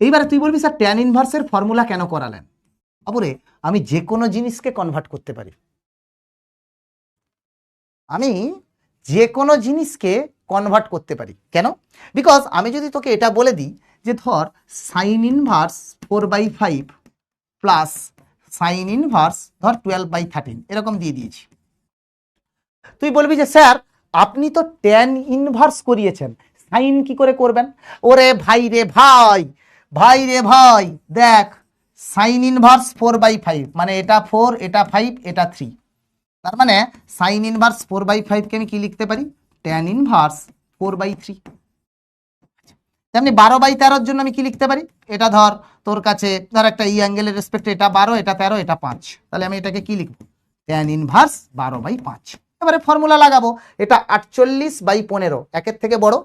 এইবারে তুই বলবি স্যার ট্যান ইনভার্সের ফর্মুলা কেন করালেন? অপরে আমি যে কোনো জিনিসকে কনভার্ট করতে পারি, আমি যে কোনো জিনিসকে কনভার্ট করতে পারি। কেন? বিকজ আমি যদি তোকে এটা বলে দিই যে ধর sign inverse 4/5 plus sine inverse ধর 12/13 এরকম দিয়ে দিয়েছি, তুই বলবি যে স্যার আপনি তো ট্যান ইনভার্স করিয়েছেন, সাইন কি করে করবেন? ওরে ভাই রে ভাই, ভাই রে ভাই, দেখ সাইন ইনভার্স 4/5 মানে এটা 4 এটা 5 এটা 3, তার মানে সাইন ইনভার্স 4/5 কে আমি কি লিখতে পারি? Tan inverse 4/3। তেমনি 12/13 জন্য আমি কি লিখতে পারি? এটা ধর তোর কাছে ধর একটা ই অ্যাঙ্গেলের রেসপেক্টে এটা 12 এটা 13 এটা 5, তাহলে আমি এটাকে কি লিখবো? Tan inverse 12/5। এবারে ফর্মুলা লাগাবো, এটা 48/15 একের থেকে বড়,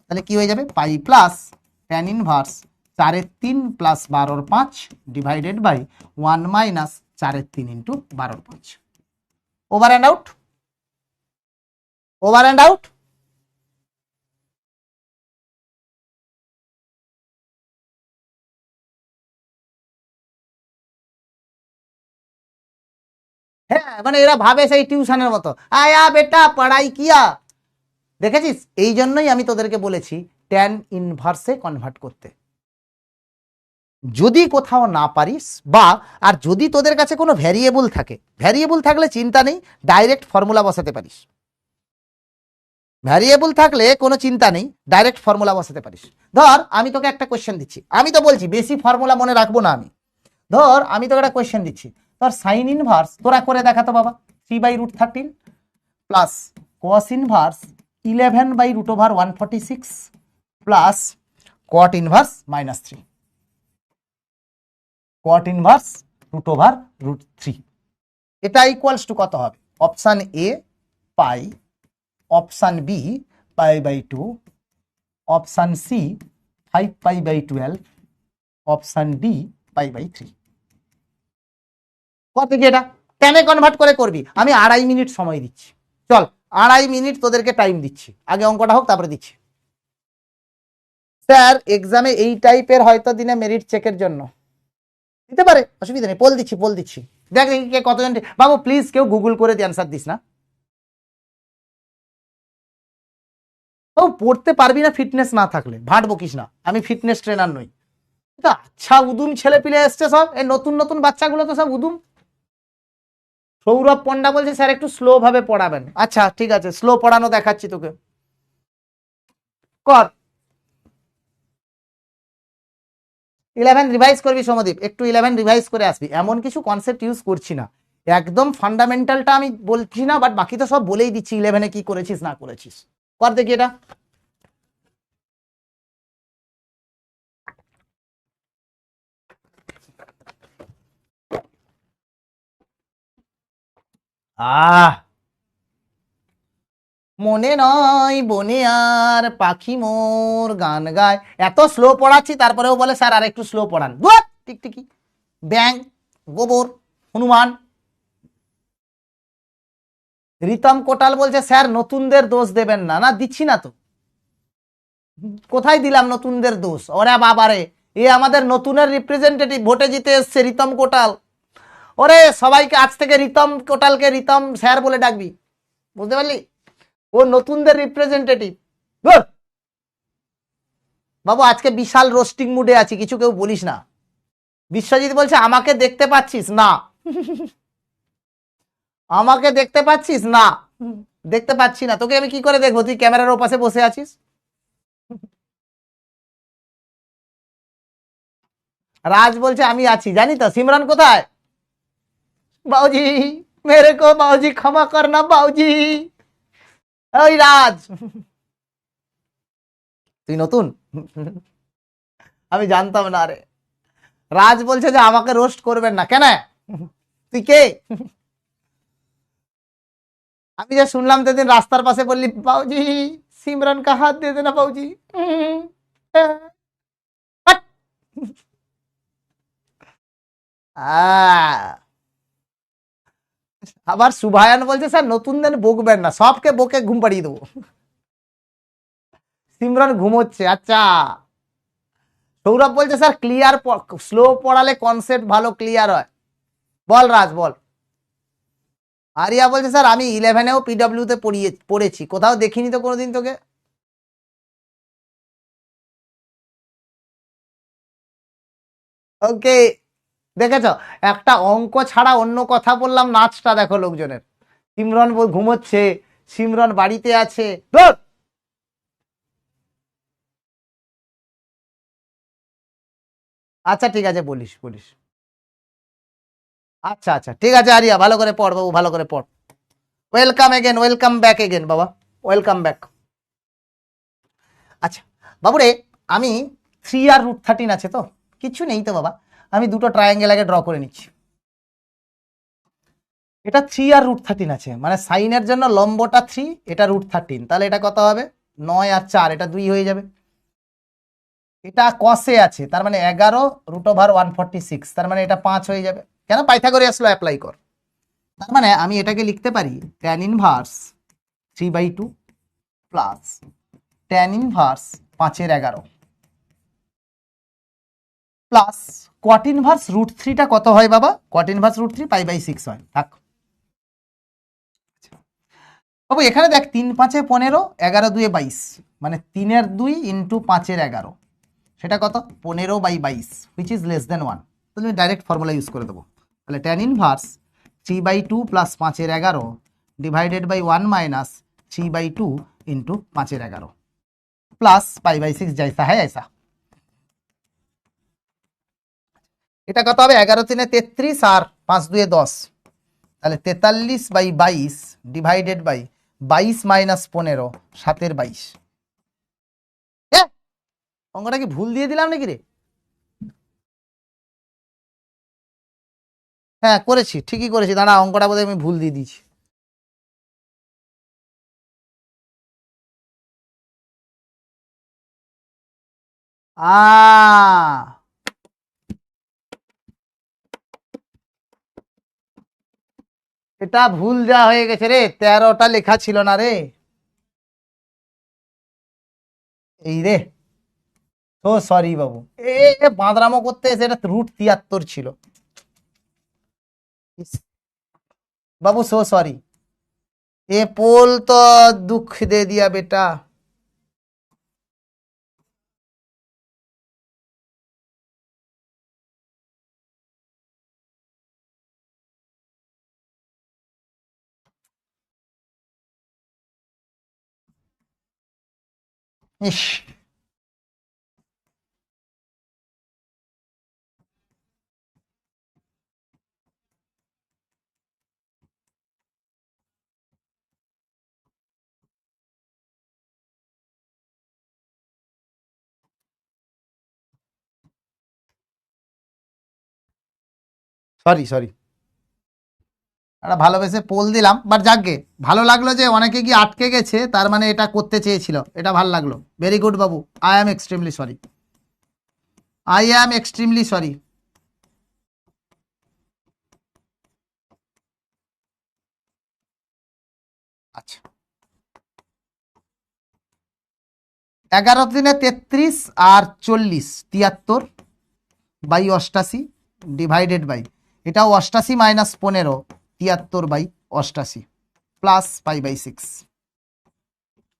তাহলে কি হয়ে যাবে? Pi plus tan inverse 4/3 plus 12/5 divided by 1 minus 4/3 into 12/5। Over and out, over and out. হ্যাঁ মানে এরা ভাবে সেই টিউশনের মতো, আয়া বেটা পড়াই কিয়া। দেখেছিস, এই জন্যই আমি তোদেরকে বলেছি ট্যান ইনভার্সে কনভার্ট করতে। যদি কোথাও না পারিস বা আর যদি তোদের কাছে কোনো ভ্যারিয়েবল থাকে, ভ্যারিয়েবল থাকলে চিন্তা নেই, ডাইরেক্ট ফর্মুলা বসাতে পারিস। ভ্যারিয়েবল থাকলে কোনো চিন্তা নেই, ডাইরেক্ট ফর্মুলা বসাতে পারিস। ধর আমি তোকে একটা কোয়েশ্চেন দিচ্ছি, আমি তো বলছি বেশি ফর্মুলা মনে রাখবো না আমি। ধর আমি তোকে একটা কোয়েশ্চেন দিচ্ছি, ধর সাইন ইনভার্স, তোরা করে দেখাতো বাবা, 3/√13 plus cos inverse 11/√146 plus cot inverse -3, cot inverse √√3, এটা ইকুয়ালস টু কত হবে? Option A pi, option B π/2, option C 5π/12, option D π/3। কত কি এটা টেনে কনভার্ট করে করবি? আমি 2.5 মিনিট সময় দিচ্ছি, চল 2.5 মিনিট তোদেরকে টাইম দিচ্ছি, আগে অঙ্কটা হোক তারপরে দিচ্ছি। স্যার এক্সামে এই টাইপের হয়তো দিনে মেরিট চেকের জন্য দিতে পারে, অসুবিধা নেই, পোল দিচ্ছি দেখ দেখি কে কতজন। বাবু প্লিজ কেউ গুগল করে দিয়ে অ্যান্সার দিস না। ও পড়তে পারবি না ফিটনেস না থাকলে, ভাট বকিস না, আমি ফিটনেস ট্রেনার নই। আচ্ছা উদুম ছেলে পিলে এসছে সব, এই নতুন নতুন বাচ্চাগুলো তো সব উদুম। সৌরভ পন্ডা বলছে স্যার একটু স্লো ভাবে পড়াবেন। আচ্ছা ঠিক আছে, স্লো পড়ানো দেখাচ্ছি তোকে, কর। 11 রিভাইজ করবি সৌমদীপ, একটু 11 রিভাইজ করে আসবি, এমন কিছু কনসেপ্ট ইউজ করছি না, একদম ফান্ডামেন্টালটা আমি বলছি না, বাট বাকি তো সব বলেই দিচ্ছি 11-এ কি করেছিস না করেছিস। কর দেখি এটা। মনে নয় বনে আর পাখি মোর গান গায়, এত স্লো পড়াচ্ছি তারপরেও বলে স্যার আর একটু স্লো পড়ান। টিকটিকি, ব্যাং, গোবর, হনুমান। রিতম কোটাল বলছে স্যার নতুনদের দোষ দেবেন না। না দিচ্ছি না তো, কোথায় দিলাম নতুনদের দোষ? ওরে বাবারে, এ আমাদের নতুনের রিপ্রেজেন্টেটিভ, ভোটে জিতে এসছে রিতম কোটাল। ওরে সবাইকে আজ থেকে রিতম কোটালকে রিতম স্যার বলে ডাকবি, বুঝতে পারলি? ও নতুনদের রিপ্রেজেন্টেটিভ। বাবু আজকে বিশাল রোস্টিং মুডে আছি, কিছু কেউ বলিস না। বিশ্বজিৎ বলছে আমাকে দেখতে পাচ্ছিস না? আমাকে দেখতে পাচ্ছিস না? দেখতে পাচ্ছি না, তোকে আমি কি করে দেখবো? তুই ক্যামেরার ওপাশে বসে আছিস। রাজ বলছে আমি আছি, জানি তো। সিমরান কোথায়? বাউজি মেরে কো বাউজি ক্ষমা করনা বাউজি। ওই রাজ, তুই নতুন? আমি জানতাম না রে। রাজ বলছে যে আমাকে রোস্ট করবেন না, কেন? তুই কে? আমি যে শুনলাম সেদিন রাস্তার পাশে বললি বাউজি সিমরান কা হাত দে দেনা বাউজি। আবার সুভায়ন বলছে স্যার নতুনদের বকবেন না, সবকে বকে ঘুম পাড়িয়ে দেবো। সিমরান ঘুমোচ্ছে, আচ্ছা। সৌরভ বলছে স্যার ক্লিয়ার, স্লো পড়ালে কনসেপ্ট ভালো ক্লিয়ার হয়। বল রাজ বল। আরিয়া বলছে স্যার আমি 11-এও পিডব্লিউ তে পড়েছি, কোথাও দেখিনি তো কোনোদিন তোকে। ওকে, দেখেছ একটা অঙ্ক ছাড়া অন্য কথা বললাম, নাচটা দেখো লোকজনের। সিমরন ঘুমোচ্ছে, সিমরন বাড়িতে আছে। আচ্ছা ঠিক আছে, বলিস বলিস। আচ্ছা আচ্ছা ঠিক আছে আরিয়া, ভালো করে পড় বাবু, ভালো করে পড়। Welcome again, welcome back again বাবা, ওয়েলকাম ব্যাক। আচ্ছা বাবুরে, আমি 3/√13 আছে তো, কিছু নেই তো বাবা, আমি দুটো ট্রায়াঙ্গেল আগে ড্র করে নিচ্ছি। এটা 3/√13 আছে, মানে সাইনের জন্য লম্বটা 3, এটা √13, তাহলে এটা কত হবে? 9 আর 4, এটা 2 হয়ে যাবে। এটা কসে আছে, তার মানে 11√146, তার মানে এটা 5 হয়ে যাবে। কেন? পাইথাগোরিয়াস ল অ্যাপ্লাই কর। তার মানে আমি এটাকে লিখতে পারি tan inverse 3/2 plus tan inverse 5/11 plus cot inverse √3টা কত হয় বাবা? কট ইনভার্স √3 π/6 হয়, থাক। বাবু এখানে দেখ 3 5 15, 11 2 22, মানে 3 এর 2 ইন্টু 5 এর 11, সেটা কত 15/22, হুইচ ইজ লেস দেন 1। তো তুমি ডাইরেক্ট ফর্মুলা ইউজ করে দেবো। তাহলে ট্যান ইনভার্স 3/2 প্লাস 5 এর 11 ডিভাইডেড বাই 1 মাইনাস 3/2 ইন্টু 5 এর 11 প্লাস π/6 जैसा है ऐसा। এটা কত হবে 11 3 33 আর 5 2 10, তাহলে 43/22 ডিভাইডেড বাই 22 মাইনাস 15 7 এর 22। অঙ্কটা কি ভুল দিয়ে দিলাম নাকি রে? হ্যাঁ করেছি, ঠিকই করেছি, দাঁড়া অঙ্কটা বোধহয় আমি ভুল দিয়ে দিয়েছি। এটা ভুল যা হয়ে গেছে রে, 13টা লেখা ছিল না রে, এই রে। ও সরি বাবু, এ বাঁদরামো করতে এসে এটা √73 ছিল बाबू, सो सॉरी, ये पोल तो दुख दे दिया बेटा। इश, সরি সরি, একটা ভালোবেসে পোল দিলাম, বাট যাকগে ভালো লাগলো যে অনেকে কি আটকে গেছে, তার মানে এটা করতে চেয়েছিল, এটা ভালো লাগলো। Very good Babu, I am extremely sorry, I am extremely sorry. আচ্ছা 11 3 33 আর 40 73/88 ডিভাইডেড বাই, এটাও 88 মাইনাস 15 73/88 প্লাস π/6,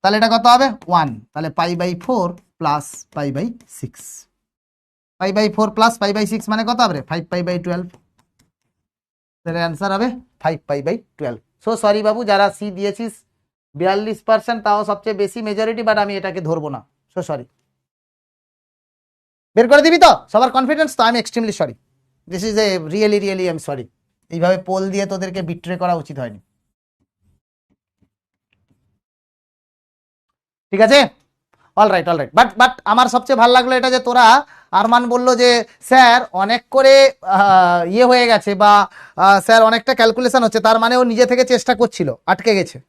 তাহলে এটা কত হবে 1, তাহলে π/4 প্লাস π/6, π/4 প্লাস π/6 মানে কত হবে 5π/12, তাহলে অ্যান্সার হবে 5π/12। সো সরি বাবু, যারা সি দিয়েছিস 42%, তাও সবচেয়ে বেশি মেজরিটি, বাট আমি এটাকে ধরবো না, সো সরি। বের করে দিবি তো সবার কনফিডেন্স তো? আমি extremely sorry, this is a really really I am sorry. এইভাবে পোল দিয়ে তোদেরকে বিট্রে করা উচিত হয়নি, ঠিক আছে? All right all right, but but আমার সবচেয়ে ভালো লাগলো এটা যে তোরা, আরমান বলল যে স্যার অনেক করে ইয়ে হয়ে গেছে, বা স্যার অনেকটা ক্যালকুলেশন হচ্ছে, তার মানে ও নিজে থেকে চেষ্টা করছিল, আটকে গেছে।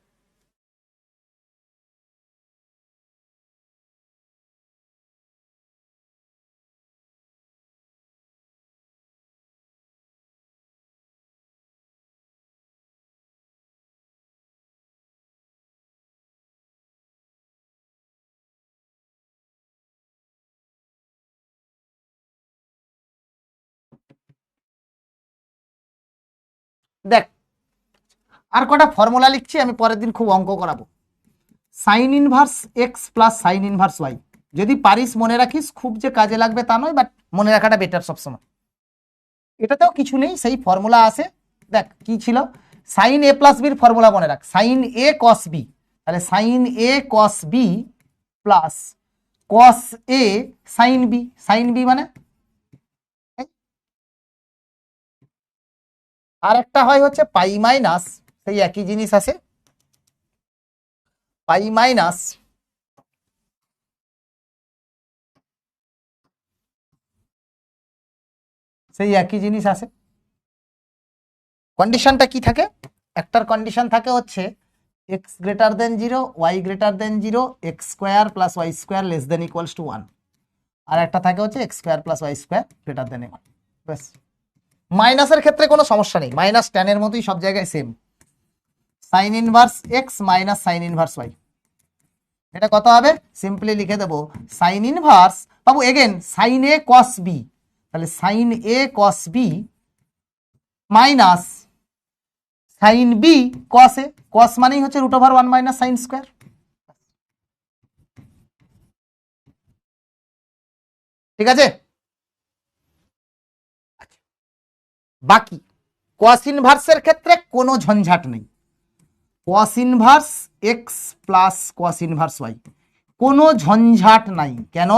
দেখ আর কটা ফর্মুলা লিখছি, আমি পরের দিন খুব অঙ্ক করাবো। Sine inverse x plus sine inverse y, যদি পারিস মনে রাখিস, খুব যে কাজে লাগবে তা নয়, বাট মনে রাখাটা বেটার সবসময়। এটাতেও কিছু নেই, সেই ফর্মুলা আছে। দেখ কি ছিল, সাইন এ প্লাস বির ফর্মুলা মনে রাখ, সাইন এ কস বি, তাহলে sine A cos B plus cos A sine B, sign B মানে, আর একটা হয় হচ্ছে পাই মাইনাস, সেই একই জিনিস আছে, পাই মাইনাস সেই একই জিনিস আছে। কন্ডিশনটা কি থাকে, একটার কন্ডিশন থাকে হচ্ছে x greater than 0, y greater than 0, x square plus y square less than equals to 1, আর একটা থাকে হচ্ছে x square plus y square greater than 1। ব্যাস, মাইনাসের ক্ষেত্রে কোনো সমস্যা নেই, মাইনাস ট্যানের মতোই সব জায়গায় same, sine inverse x minus sine inverse y. এটা কত হবে, সিম্পলি লিখে দেবো সাইন ইনভার্স, বাবু again sine A cos B, তাহলে sine A cos B minus sine B cos A, cos মানেই হচ্ছে root over 1 minus sine square. ঠিক আছে, বাকি কস ইনভার্সের ক্ষেত্রে কোনো ঝঞ্ঝাট নেই। Cos inverse x plus cos inverse y, কোনো ঝঞ্ঝাট নাই। কেন?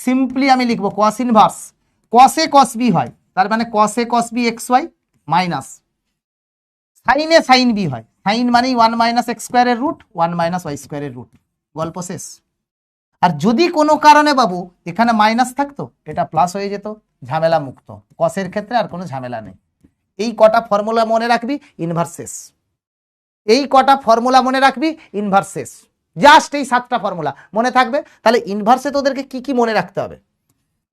সিম্পলি আমি লিখবো cos inverse cos A cos B হয়, তার মানে cos A cos B x y minus sine A sine B হয়, সাইন মানেই 1 মাইনাস এক্স স্কোয়ারের রুট 1 মাইনাস ওয়াই স্কোয়ারের রুট, গল্প শেষ। আর যদি কোনো কারণে বাবু এখানে মাইনাস থাকতো, এটা প্লাস হয়ে যেত, ঝামেলা মুক্ত। কসের ক্ষেত্রে আর কোনো ঝামেলা নেই। এই কটা ফর্মুলা মনে রাখবি, ইনভার্স শেষ। এই কটা ফর্মুলা মনে রাখবি, ইনভার্স শেষ। জাস্ট এই 7টা ফর্মুলা মনে থাকবে। তাহলে ইনভার্সে তোদেরকে কি কি মনে রাখতে হবে?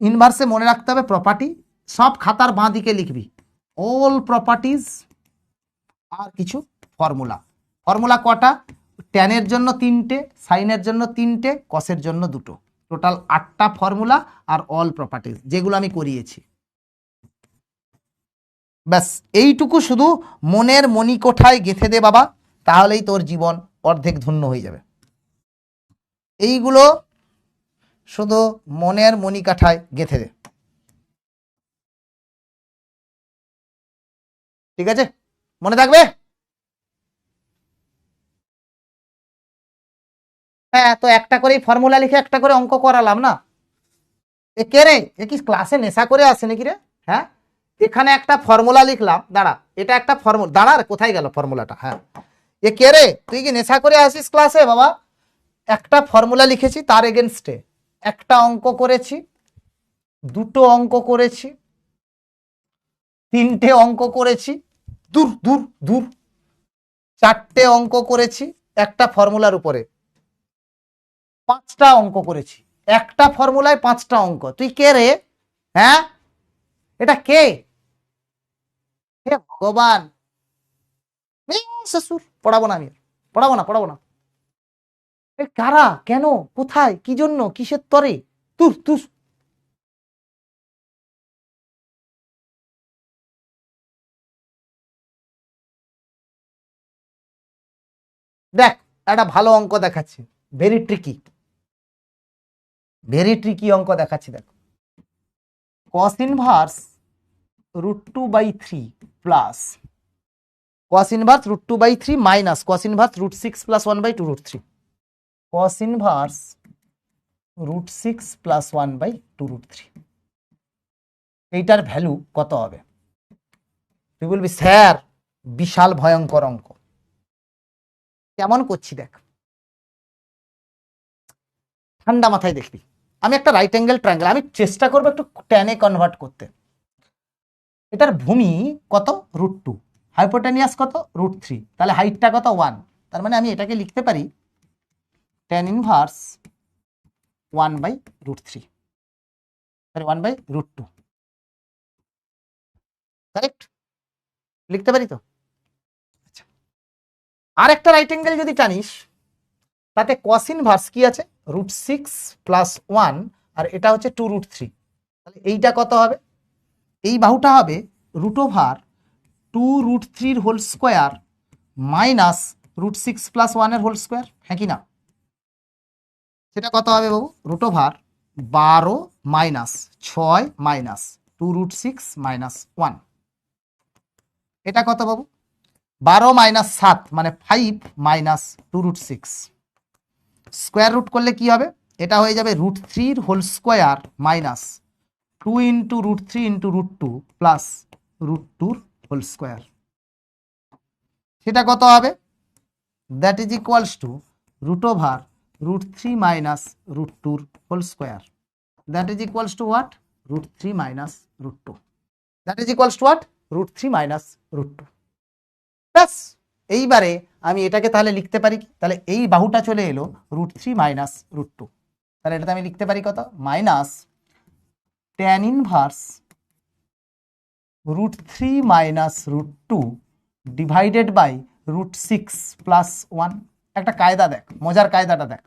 ইনভার্সে মনে রাখতে হবে প্রপার্টি, সব খাতার বাঁ দিকে লিখবি অল প্রপার্টিজ, আর কিছু ফর্মুলা। ফর্মুলা কটা? ট্যানের জন্য 3টে, সাইনের জন্য 3টে, কসের জন্য 2টো, টোটাল 8টা ফর্মুলা আর অল প্রপার্টিজ, যেগুলো আমি করিয়েছি। ব্যাস এইটুকু শুধু মনের মণিকোঠায় গেঁথে দে বাবা, তাহলেই তোর জীবন অর্ধেক ধন্য হয়ে যাবে। এইগুলো শুধু মনের মণিকাঠায় গেঁথে দে, ঠিক আছে? মনে থাকবে? হ্যাঁ, তো একটা করেই ফর্মুলা লিখে একটা করে অঙ্ক করালাম না। এ কে রে, এ কি ক্লাসে নেশা করে আসে নাকি রে? হ্যাঁ, এখানে একটা ফর্মুলা লিখলাম, দাঁড়া, এটা একটা ফর্মুলা, দাঁড়া রে, কোথায় গেল ফর্মুলাটা? হ্যাঁ, এ কে রে, তুই কি নেশা করে আসিস ক্লাসে বাবা? একটা ফর্মুলা লিখেছি, তার এগেনস্টে একটা অঙ্ক করেছি, 2টো অঙ্ক করেছি, 3টে অঙ্ক করেছি, দূর দূর দূর, 4টে অঙ্ক করেছি একটা ফর্মুলার উপরে, 5টা অঙ্ক করেছি একটা ফর্মুলায়, 5টা অঙ্ক। তুই কে রে? হ্যাঁ, এটা কে? হে ভগবান, শ্বশুর, পড়াবো না আমি, পড়াবো না। এ কারা, কেন, কোথায়, কি জন্য, কিসের তরে? তুর তুর। দেখ, একটা ভালো অঙ্ক দেখাচ্ছি, ভেরি ট্রিকি অঙ্ক দেখাচ্ছি। দেখ, cos inverse √2/3 plus cos inverse √2/3 minus cos inverse √6 plus 1/2√3, cos inverse √6 plus 1/2√3, এইটার ভ্যালু কত হবে? তুই বলবি স্যার বিশাল ভয়ঙ্কর অঙ্ক, কেমন করছি দেখ, ঠান্ডা মাথায় দেখবি। আমি একটা রাইট অ্যাঙ্গেল ট্রায়াঙ্গেল, আমি চেষ্টা করবো একটু ট্যানে কনভার্ট করতে। এটার ভূমি কত? √2, হাইপোটেনিয়াস কত? √3, তাহলে হাইটটা কত? 1। তার মানে আমি এটাকে লিখতে পারি tan ইনভার্স 1/√3, সরি 1/√2, কারেক্ট? লিখতে পারি তো? আচ্ছা, আর একটা রাইট অ্যাঙ্গেল যদি টানিস, তাতে cos ইনভার্স কি আছে? √6 প্লাস 1, আর এটা হচ্ছে 2√3, তাহলে এইটা কত হবে? এই বাহুটা হবে √2√3 whole square minus √6 plus 1 whole square, হ্যাঁ কি না? সেটা কত হবে বাবু? √12 মাইনাস 6 মাইনাস 2√6 মাইনাস 1, এটা কত বাবু? 12 মাইনাস 7 মানে 5 মাইনাস 2√6, স্কোয়ার রুট করলে কি হবে? এটা হয়ে যাবে √3 whole square minus 2 into √3 into √2 plus √2 whole square, সেটা কত হবে? That is equals to √3 minus √2 whole square, that is equals to what? √3 minus √2, that is equals to what? √3 minus √2। ব্যাস, এইবারে আমি এটাকে তাহলে লিখতে পারি কি? তাহলে এই বাহুটা চলে এলো √3 মাইনাস √2, তাহলে এটাতে আমি লিখতে পারি কত? Minus tan inverse √3 minus √2 divided by √6 plus 1। একটা কায়দা দেখ, মজার কায়দাটা দেখ।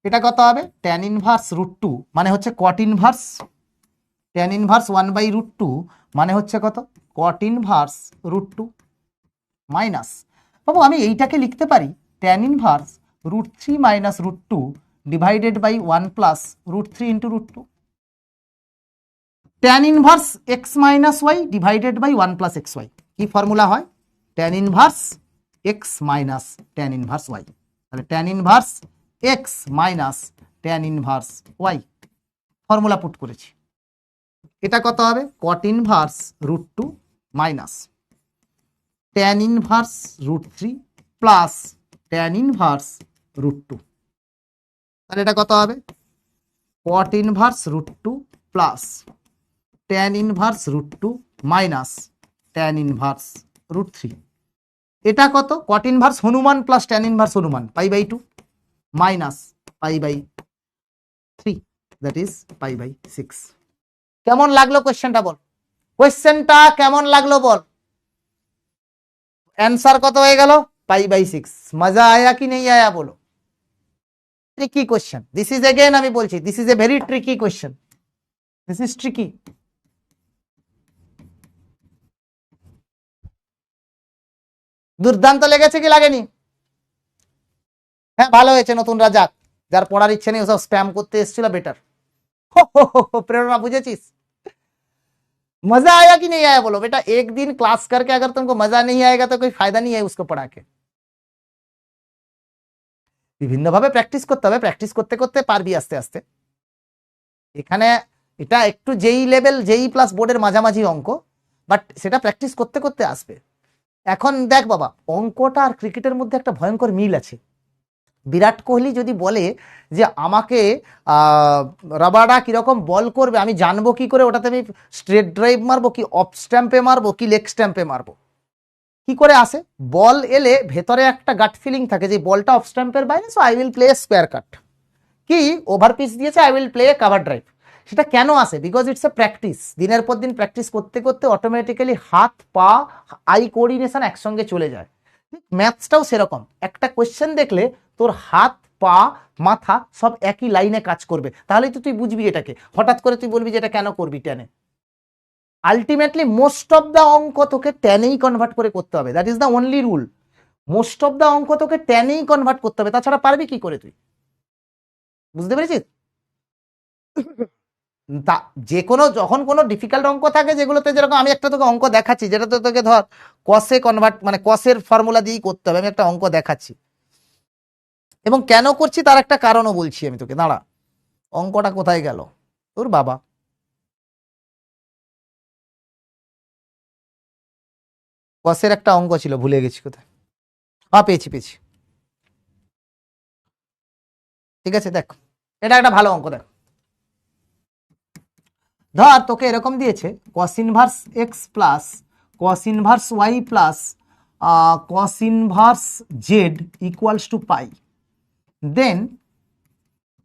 এটা কত হবে? tan ইনভার্স √2 মানে হচ্ছে cot ইনভার্স, tan ইনভার্স 1/√2 মানে হচ্ছে কত? cot ইনভার্স √2, মাইনাস, বাবু আমি এইটাকে লিখতে পারি tan inverse √3 minus √2 divided by 1 plus √3 into √2, tan inverse x minus y divided by 1 plus x y. কি ফর্মুলা হয়? tan inverse x minus tan inverse y. তাহলে tan inverse x minus tan inverse y formula put করেছি। এটা কত হবে? cot inverse √2 minus tan inverse √3 plus tan inverse √2। তাহলে এটা কত হবে? cot inverse √2 plus tan inverse √2 minus tan inverse √3। এটা কত? cot inverse Hanuman plus tan inverse Hanuman π/2 minus π/3, that is π/6। কেমন লাগলো কোশ্চেনটা বল? কোশ্চেনটা কেমন লাগলো বল? অ্যান্সার কত হয়ে গেল? π/6। মজা আয়া কি নেই আয়া বলো? Tricky question this is, again আমি বলছি, this is a very tricky question, this is tricky. দুর্দান্ত লেগেছে কি লাগেনি? হ্যাঁ ভালো হয়েছে, নতুনরা যাক, যার পড়ার ইচ্ছে নেই ওসব স্প্যাম করতে এসেছিল বেটার। प्रेरणा बुझेছিস? मजा आया कि नहीं आया बोलो बेटा? एक दिन क्लास करके अगर तुमको मजा नहीं आएगा तो कोई फायदा नहीं है उसको पढ़ा के। বিভিন্নভাবে প্র্যাকটিস করতে হবে, প্র্যাকটিস করতে করতে পারবি আস্তে আস্তে। এখানে এটা একটু যেই লেভেল, যেই প্লাস বোর্ডের মাঝামাঝি অঙ্ক, বাট সেটা প্র্যাকটিস করতে করতে আসবে। এখন দেখ বাবা, অঙ্কটা আর ক্রিকেটের মধ্যে একটা ভয়ঙ্কর মিল আছে। বিরাট কোহলি যদি বলে যে আমাকে রাবাডা কিরকম বল করবে, আমি জানবো কি করে ওটাতে আমি স্ট্রেট ড্রাইভ মারবো কি অফ স্ট্যাম্পে মারবো কি লেগ স্ট্যাম্পে মারবো? কি করে আসে? বল এলে ভেতরে একটা গাট ফিলিং থাকে যে বলটা অফ স্ট্যাম্পের বাইরে, so I will play square কাট, কি ওভার পিচ দিয়েছে I will play cover drive. সেটা কেন আসে? Because it's a practice. দিনের পর দিন প্র্যাকটিস করতে করতে অটোমেটিক্যালি হাত পা আই কোঅর্ডিনেশন একসঙ্গে চলে যায়। ম্যাথসটাও সেরকম, একটা কোয়েশ্চেন দেখলে তোর হাত পা মাথা সব একই লাইনে কাজ করবে, তাহলেই তো তুই বুঝবি এটাকে। হঠাৎ করে তুই বলবি যে এটা কেন করবি টেনে। আলটিমেটলি মোস্ট অফ দ্য অঙ্ক তোকে টেনেই কনভার্ট করে করতে হবে, that is the only rule. Most of the অঙ্ক তোকে টেনেই কনভার্ট করতে হবে, তাছাড়া পারবি কি করে তুই? বুঝতে পেরেছিস? তা যে কোনো যখন কোনো ডিফিকাল্ট অঙ্ক থাকে যেগুলোতে, যেরকম আমি একটা তোকে অঙ্ক দেখাচ্ছি যেটাতে তোকে ধর কসে কনভার্ট মানে কসের ফর্মুলা দিয়েই করতে হবে, আমি একটা অঙ্ক দেখাচ্ছি এবং কেন করছি তার একটা কারণও বলছি আমি তোকে। দাঁড়া, অঙ্কটা কোথায় গেল তোর বাবা? কসের একটা অঙ্ক ছিল, ভুলে গেছি কোথায়। হ্যাঁ পেয়েছি পেয়েছি, ঠিক আছে। দেখ এটা একটা ভালো অঙ্ক। দেখ ধর তোকে এরকম দিয়েছে cos inverse x plus cos inverse y plus cos inverse z equals to pi, then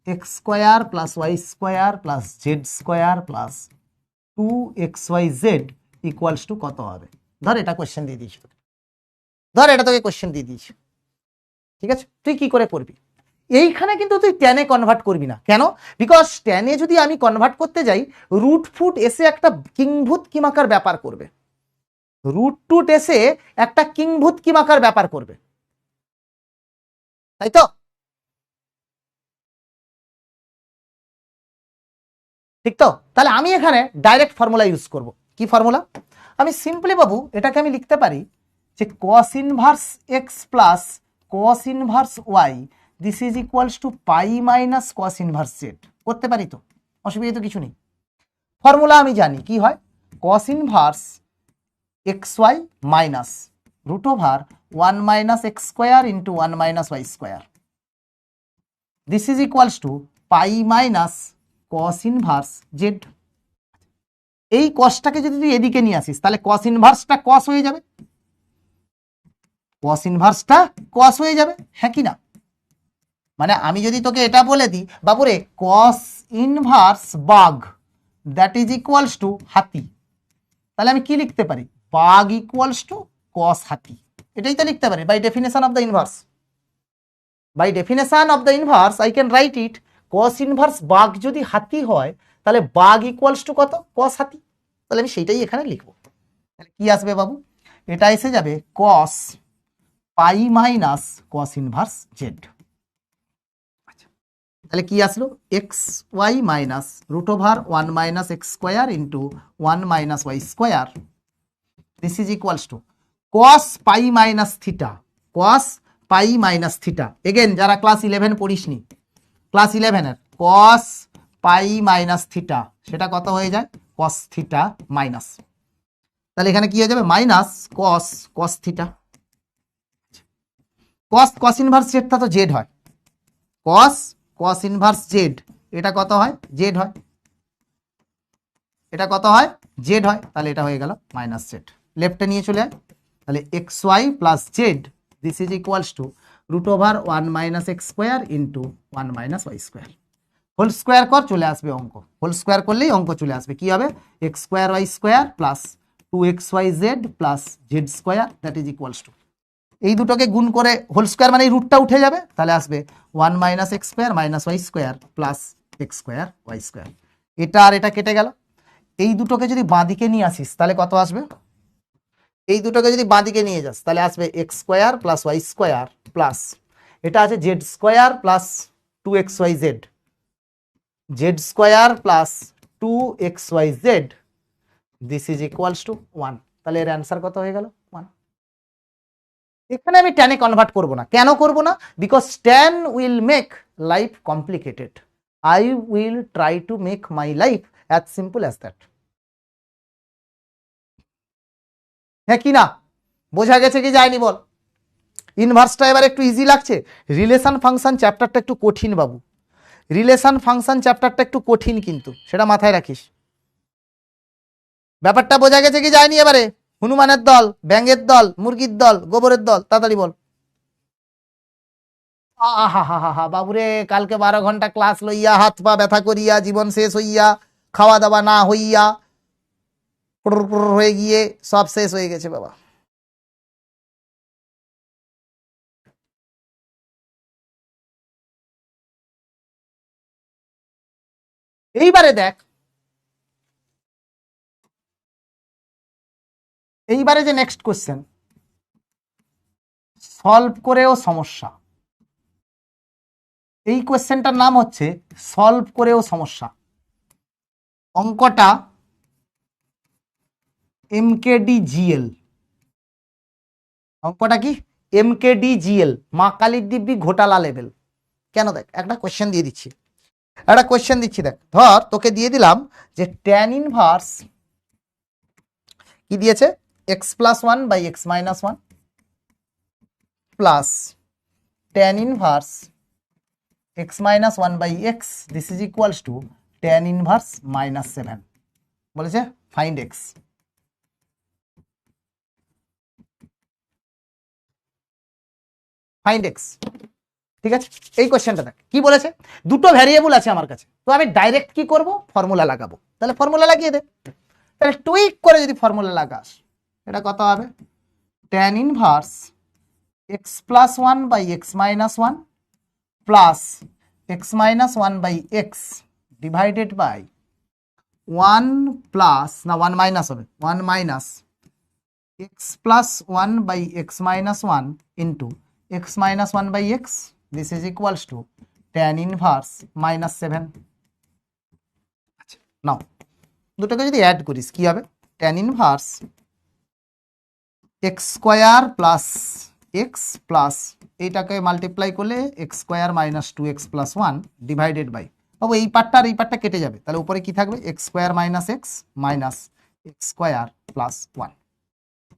x square plus y square plus z square plus 2xyz equals to কত হবে? ধর এটা কোয়েশ্চেন দিয়ে দিয়েছি, ধর এটা তোকে কোয়েশ্চেন দিয়ে দিয়েছি, ঠিক আছে। তুই কি করে করবি? এইখানে কিন্তু তুই ট্যানে কনভার্ট করবি না। কেন? বিকজ ট্যানে যদি আমি কনভার্ট করতে যাই, রুট ফুট এসে একটা কিংভূত কিমাকার ব্যাপার করবে, রুট টুট এসে একটা কিংভূত কিমাকার ব্যাপার করবে, তাই তো? ঠিক তো? তাহলে আমি এখানে ডাইরেক্ট ফর্মুলা ইউজ করব। কি ফর্মুলা? আমি সিম্পলি বাবু এটাকে আমি লিখতে পারি যে cos inverse x plus cos inverse y this is equals to pi minus cos inverse z। করতে পারি তো, অসুবিধা তো কিছু নেই। ফর্মুলা আমি জানি কি হয়, cos inverse xy minus root over 1 minus x square into 1 minus y square, this is equals to pi minus cos inverse z। এই কসটাকে যদি তুই এদিকে নিয়ে আসিস তাহলে cos ইনভার্সটা cos হয়ে যাবে, cos ইনভার্সটা cos হয়ে যাবে, হ্যাঁ কি না? মানে আমি যদি তোকে এটা বলে দিই বাবুরে cos ইনভার্স বাঘ দ্যাট ইজ ইকুয়ালস টু হাতি, তাহলে আমি কি লিখতে পারি? বাঘ ইকুয়ালস টু cos হাতি, এটাই তো লিখতে পারি by definition of the inverse. By definition of the inverse I can write it cos inverse বাঘ যদি হাতি হয় তাহলে বাঘ ইকুয়ালস টু কত? cos হাতি। তাহলে আমি সেইটাই এখানে লিখবো। তাহলে কি আসবে বাবু? এটা এসে যাবে cos pi minus cos inverse z. তাহলে কি আসলো x y minus root over 1 minus x square into 1 minus y square, this is equals to cos pi minus theta, cos pi minus theta. Again যারা class 11 পড়িসনি, class 11-এর cos pi minus theta সেটা কত হয়ে যায় cos theta minus, তাহলে এখানে কি হয়ে যাবে মাইনাস কস কস থিটা। কস কস ইনভার্স জেডটা তো জেড হয়, কস কস ইনভার্স জেড এটা কত হয় জেড হয়, এটা কত হয় জেড হয়, তাহলে এটা হয়ে গেল মাইনাস জেড। লেফটে নিয়ে চলে আয়, তাহলে x y plus z this is equals to root over 1 minus x square into 1 minus y square. Whole square কর চলে আসবে অঙ্ক, হোল স্কোয়ার করলেই অঙ্ক চলে আসবে। কি হবে x square y square plus 2xyz plus z square that is equals to, এই দুটোকে গুণ করে হোল স্কোয়ার মানে এই রুটটা উঠে যাবে, তাহলে আসবে 1 minus x square minus y square plus x square y square. এটা আর এটা কেটে গেল, এই দুটোকে যদি বাঁদিকে নিয়ে আসিস তাহলে কত আসবে, এই দুটোকে যদি বাঁদিকে নিয়ে যাস তাহলে আসবে x square plus y square plus এটা আছে z square plus 2xyz, z square plus 2xyz this is equals to 1, তাহলে এর অ্যান্সার কত হয়ে গেল 1। এখানে আমি ট্যানে কনভার্ট করব না, কেন করব না, because tan will make life complicated, I will try to make my life as simple as that. হ্যাঁ কি না বোঝা গেছে কি যায়নি বল। ইনভার্সটা এবার একটু ইজি লাগছে, রিলেশন ফাংশন চ্যাপ্টারটা একটু কঠিন বাবু, রিলেশন ফাংশন চ্যাপ্টারটা একটু কঠিন কিন্তু সেটা মাথায় রাখিস। ব্যাপারটা বোঝা গেছে কি যায়নি এবারে, হনুমানের দল, ব্যাঙের দল, মুরগির দল, গোবরের দল, তাড়াতাড়ি বল। আহা হা হা হা বাবুরে, কালকে 12 ঘন্টা ক্লাস লইয়া হাত পা ব্যথা করিয়া জীবন শেষ হইয়া খাওয়া দাওয়া না হইয়া হয়ে গিয়ে সব শেষ হয়ে গেছে বাবা। এইবারে দেখ, এইবারে যে নেক্সট কোশ্চেন, সলভ করেও সমস্যা, এই কোশ্চেনটার নাম হচ্ছে সলভ করেও সমস্যা। অঙ্কটা MKDGL, অঙ্কটা কি MKDGL, মা কালীর দিব্যি ঘোটালা লেভেল। কেন দেখ একটা কোশ্চেন দিয়ে দিচ্ছি, একটা কোশ্চেন দিচ্ছি দেখ, ধর তোকে দিয়ে দিলাম যে ট্যান ইনভার্স কি দিয়েছে x plus 1 by x minus 1 plus tan inverse x minus 1 by x this is equals to tan inverse minus 7, বলেছে ফাইন্ড এক্স। ফাইন্ড এক্স, ঠিক আছে। এই কোশ্চেনটা দেখ কি বলেছে, দুটো ভ্যারিয়েবল আছে আমার কাছে, তো আমি ডাইরেক্ট কি করব ফর্মুলা লাগাবো, তাহলে ফর্মুলা লাগিয়ে দে। তাহলে টুইক করে যদি ফর্মুলা লাগাস এটা কত হবে tan inverse x plus 1 by x minus 1 plus x minus 1 by x divided by 1 plus না 1 মাইনাস হবে 1 minus x plus 1 by x minus 1 into x minus 1 by x this is equals to tan inverse minus 7। আচ্ছা নাও দুটোকে যদি add করিস কি হবে tan inverse x square plus x plus এইটাকে মাল্টিপ্লাই করলে x square minus 2x plus 1 divided by, বাবু এই পার্টটা আর এই পার্টটা কেটে যাবে, তাহলে উপরে কি থাকবে x square minus x minus x square plus 1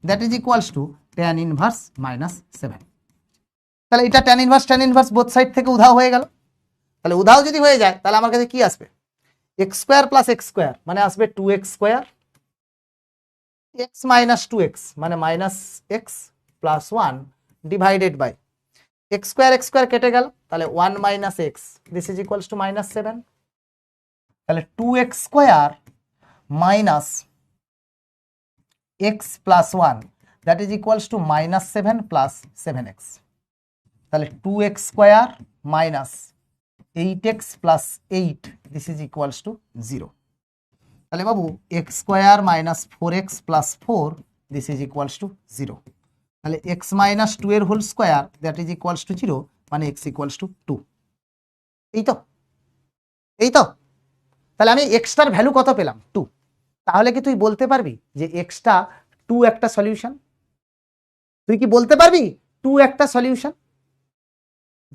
that is equals to tan inverse minus 7। তাহলে এটা ট্যান ইনভার্স বোথ সাইড থেকে উধাও হয়ে গেল, তাহলে উধাও যদি হয়ে যায় তাহলে আমার কাছে কি আসবে x square plus x square মানে আসবে 2x square, x minus 2x মানে minus x plus 1 divided by x square কেটে গেল, তাহলে 1 minus x this is equals to minus 7, তাহলে 2x square minus x plus 1 that is equals to minus 7 plus 7x, তাহলে 2x square minus 8x plus 8 this is equals to 0। তাহলে বাবু x square minus 4x plus 4 this is equals to 0। তাহলে x minus 2 এর whole square that is equals to 0, মানে x equals to 2। এই তো, এই তো। তাহলে আমি এক্সটার ভ্যালু কত পেলাম? 2। তাহলে কি তুই বলতে পারবি যে এক্সটা 2 একটা সলিউশন? তুই কি বলতে পারবি 2 একটা সলিউশন?